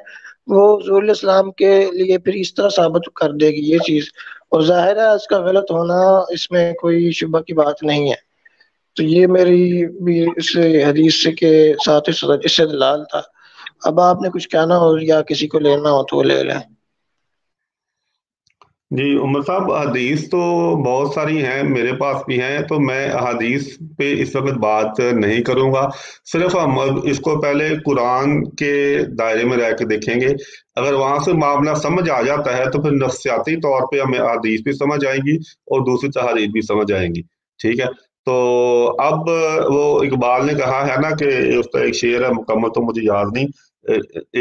وہ حضور علیہ السلام کے لیے پھر اس طرح ثابت کر دے گی یہ چیز، اور ظاہر ہے اس کا غلط ہونا اس میں کوئی شبہ کی بات نہیں ہے. تو یہ میری بھی اس حدیث سے کے ساتھ اس سے دلال تھا. اب آپ نے کچھ کہنا ہو یا کسی کو لینا ہو تو وہ لے لیں. جی عمر صاحب، حدیث تو بہت ساری ہیں، میرے پاس بھی ہیں، تو میں حدیث پہ اس وقت بات نہیں کروں گا. صرف ہم اس کو پہلے قرآن کے دائرے میں رہ کے دیکھیں گے. اگر وہاں سے معاملہ سمجھ آ جاتا ہے تو پھر نفسیاتی طور پہ ہمیں حدیث بھی سمجھ آئیں گی اور دوسری تحریر بھی سمجھ آئیں گی. ٹھیک ہے، تو اب وہ اقبال نے کہا ہے نا کہ اس کا ایک شعر ہے، مکمل تو مجھے یاد نہیں،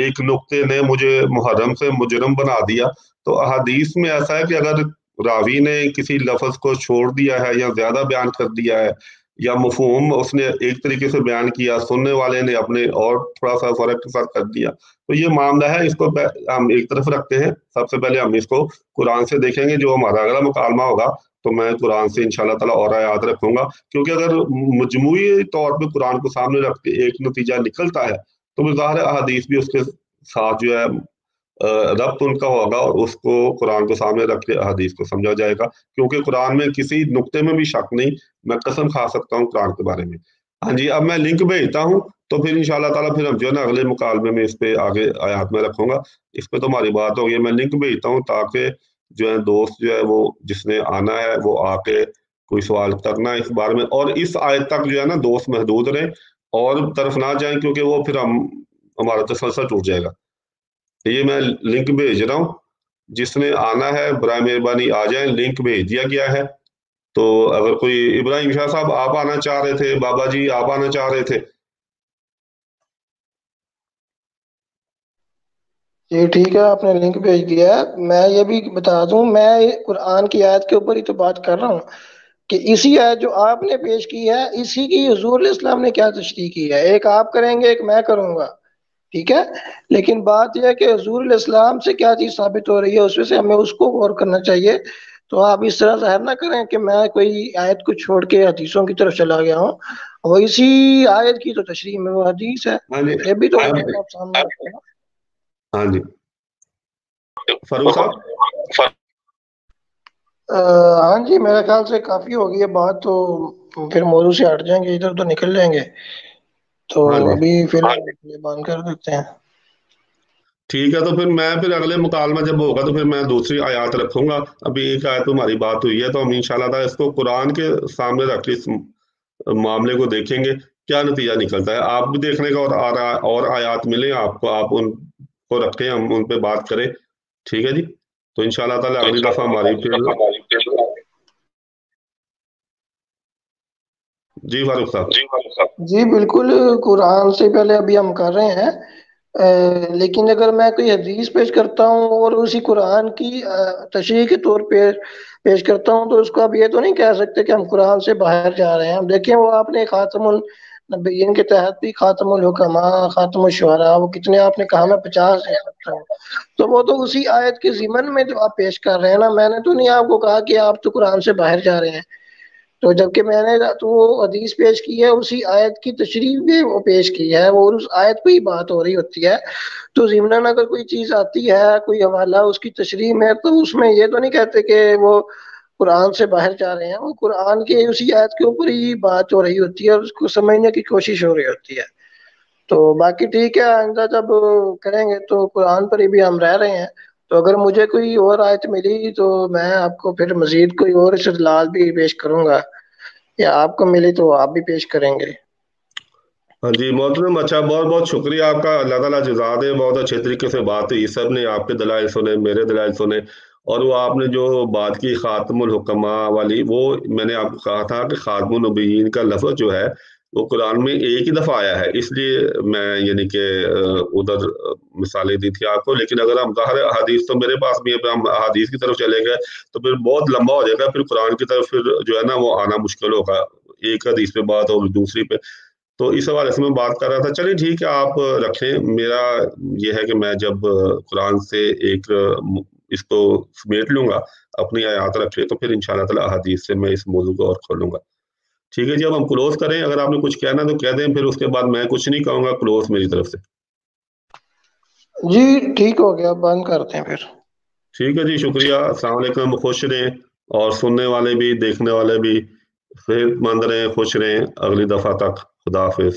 ایک نقطے نے مجھے محرم سے مجرم بنا دیا. تو احادیث میں ایسا ہے کہ اگر راوی نے کسی لفظ کو چھوڑ دیا ہے یا زیادہ بیان کر دیا ہے یا مفہوم اس نے ایک طریقے سے بیان کیا، سننے والے نے اپنے اور تھوڑا سا فرق کے ساتھ کر دیا، تو یہ معاملہ ہے، اس کو ہم ایک طرف رکھتے ہیں. سب سے پہلے ہم اس کو قرآن سے دیکھیں گے. جو ہمارا اگلا مکالمہ ہوگا تو میں قرآن سے انشاءاللہ تعالیٰ اور آیات رکھوں گا، کیونکہ اگر مجموعی طور پہ قرآن کو سامنے رکھ کے ایک نتیجہ نکلتا ہے تو ظاہر احادیث بھی اس کے ساتھ جو ہے ربط ان کا ہوگا، اور اس کو قرآن کو سامنے رکھ کے احادیث کو سمجھا جائے گا، کیونکہ قرآن میں کسی نقطے میں بھی شک نہیں. میں قسم کھا سکتا ہوں قرآن کے بارے میں. ہاں جی، اب میں لنک بھیجتا ہوں تو پھر انشاءاللہ تعالیٰ پھر ہم جو ہے نا اگلے مکالمے میں اس پہ آگے آیات میں رکھوں گا. اس پہ تو ہماری بات ہوگی. میں لنک بھیجتا ہوں تاکہ جو ہے دوست جو ہے وہ جس نے آنا ہے وہ آ کے کوئی سوال کرنا ہے اس بارے میں، اور اس آیت تک جو ہے نا دوست محدود رہیں اور طرف نہ جائیں، کیونکہ وہ پھر ہمارا تسلسل ٹوٹ جائے گا. یہ میں لنک بھیج رہا ہوں، جس نے آنا ہے برائے مہربانی آ جائیں، لنک بھیج دیا گیا ہے. تو اگر کوئی ابراہیم شاہ صاحب آپ آنا چاہ رہے تھے، بابا جی آپ آنا چاہ رہے تھے. یہ ٹھیک ہے، آپ نے لنک بھیج دیا ہے. میں یہ بھی بتا دوں میں قرآن کی آیت کے اوپر ہی تو بات کر رہا ہوں کہ اسی آیت جو آپ نے پیش کی ہے اسی کی حضور علیہ السلام نے کیا تشریح کی ہے. ایک آپ کریں گے ایک میں کروں گا، ٹھیک ہے، لیکن بات یہ ہے کہ حضور علیہ السلام سے کیا چیز ثابت ہو رہی ہے اس میں سے ہمیں اس کو غور کرنا چاہیے. تو آپ اس طرح ظاہر نہ کریں کہ میں کوئی آیت کو چھوڑ کے حدیثوں کی طرف چلا گیا ہوں. وہ اسی آیت کی تو تشریح میں وہ حدیث ہے، ہاں جی. یہ بھی تو اب آپ سامنے رکھیں نا. ہاں جی فاروق صاحب. ہاں جی، میرے خیال سے کافی ہوگی یہ بات، تو پھر موضوع سے ہٹ جائیں گے، ادھر تو نکل جائیں گے. تو ہاں جی ابھی فی الحال یہ بند کر دیتے ہیں. ٹھیک ہے. تو پھر میں پھر اگلے مکالمہ جب ہوگا تو پھر میں دوسری آیات رکھوں گا. ابھی ایک آیت ہماری بات ہوئی ہے تو ہم انشاءاللہ تعالی اس کو قرآن کے سامنے رکھ کے اس معاملے کو دیکھیں گے کیا نتیجہ نکلتا ہے. آپ بھی دیکھنے کا اور آیات ملیں آپ کو، آپ ان کو رکھیں، ہم ان پہ بات کریں. ٹھیک ہے جی. تو انشاءاللہ تعالی اگلی دفعہ ہماری پھر. جی فاروق صاحب. جی بالکل، قرآن سے پہلے ابھی ہم کر رہے ہیں. لیکن اگر میں کوئی حدیث پیش کرتا ہوں اور اسی قرآن کی تشریح کے طور پہ پیش کرتا ہوں تو اس کو اب یہ تو نہیں کہہ سکتے کہ ہم قرآن سے باہر جا رہے ہیں. ہم دیکھیں وہ آپ نے خاتم النبیین کے تحت بھی خاتم الحکماء، خاتم الشعراء، وہ کتنے آپ نے کہا، میں 50 دے سکتا ہوں. تو وہ تو اسی آیت کے ضمن میں جو آپ پیش کر رہے ہیں نا، میں نے تو نہیں آپ کو کہا کہ آپ تو قرآن سے باہر جا رہے ہیں. تو جبکہ میں نے تو وہ حدیث پیش کی ہے اسی آیت کی تشریح بھی وہ پیش کی ہے، وہ اس آیت پہ ہی بات ہو رہی ہوتی ہے. تو ضمناً اگر کوئی چیز آتی ہے، کوئی حوالہ اس کی تشریح میں، تو اس میں یہ تو نہیں کہتے کہ وہ قرآن سے باہر جا رہے ہیں. وہ قرآن کے اسی آیت کے اوپر ہی بات ہو رہی ہوتی ہے اور اس کو سمجھنے کی کوشش ہو رہی ہوتی ہے. تو باقی ٹھیک ہے، آئندہ جب کریں گے تو قرآن پر ہی بھی ہم رہ رہے ہیں. تو اگر مجھے کوئی اور آیت ملی تو میں آپ کو پھر مزید کوئی اور استدلال بھی پیش کروں گا، یا آپ کو ملی تو آپ بھی پیش کریں گے. ہاں جی محترم، اچھا بہت بہت شکریہ آپ کا. اللہ تعالیٰ جزا دے. بہت اچھے طریقے سے بات ہوئی، سب نے آپ کے دلائل سنے، میرے دلائل سنے. اور وہ آپ نے جو بات کی خاتم الحکماء والی، وہ میں نے آپ کو کہا تھا کہ خاتم النبیین کا لفظ جو ہے وہ قرآن میں ایک ہی دفعہ آیا ہے، اس لیے میں یعنی کہ ادھر مثالیں دی تھی آپ کو. لیکن اگر ہم ظاہر حدیث تو میرے پاس بھی ہے، ہم حدیث کی طرف چلے گئے تو پھر بہت لمبا ہو جائے گا. پھر قرآن کی طرف پھر جو ہے نا وہ آنا مشکل ہوگا، ایک حدیث پہ بات ہو دوسری پہ. تو اس حوالے سے میں بات کر رہا تھا. چلیے ٹھیک ہے، آپ رکھیں. میرا یہ ہے کہ میں جب قرآن سے ایک اس کو سمیٹ لوں گا، اپنی آیات رکھے، تو پھر انشاءاللہ تعالی حدیث سے میں اس موضوع کو اور کھولوں گا. ٹھیک ہے جی. اب ہم کلوز کریں. اگر آپ نے کچھ کہنا تو کہہ دیں، پھر اس کے بعد میں کچھ نہیں کہوں گا. کلوز میری طرف سے. جی ٹھیک ہو گیا، بند کرتے ہیں پھر. ٹھیک ہے جی، شکریہ. السلام علیکم. خوش رہیں، اور سننے والے بھی دیکھنے والے بھی صحت مند رہیں، خوش رہیں. اگلی دفعہ تک خدا حافظ.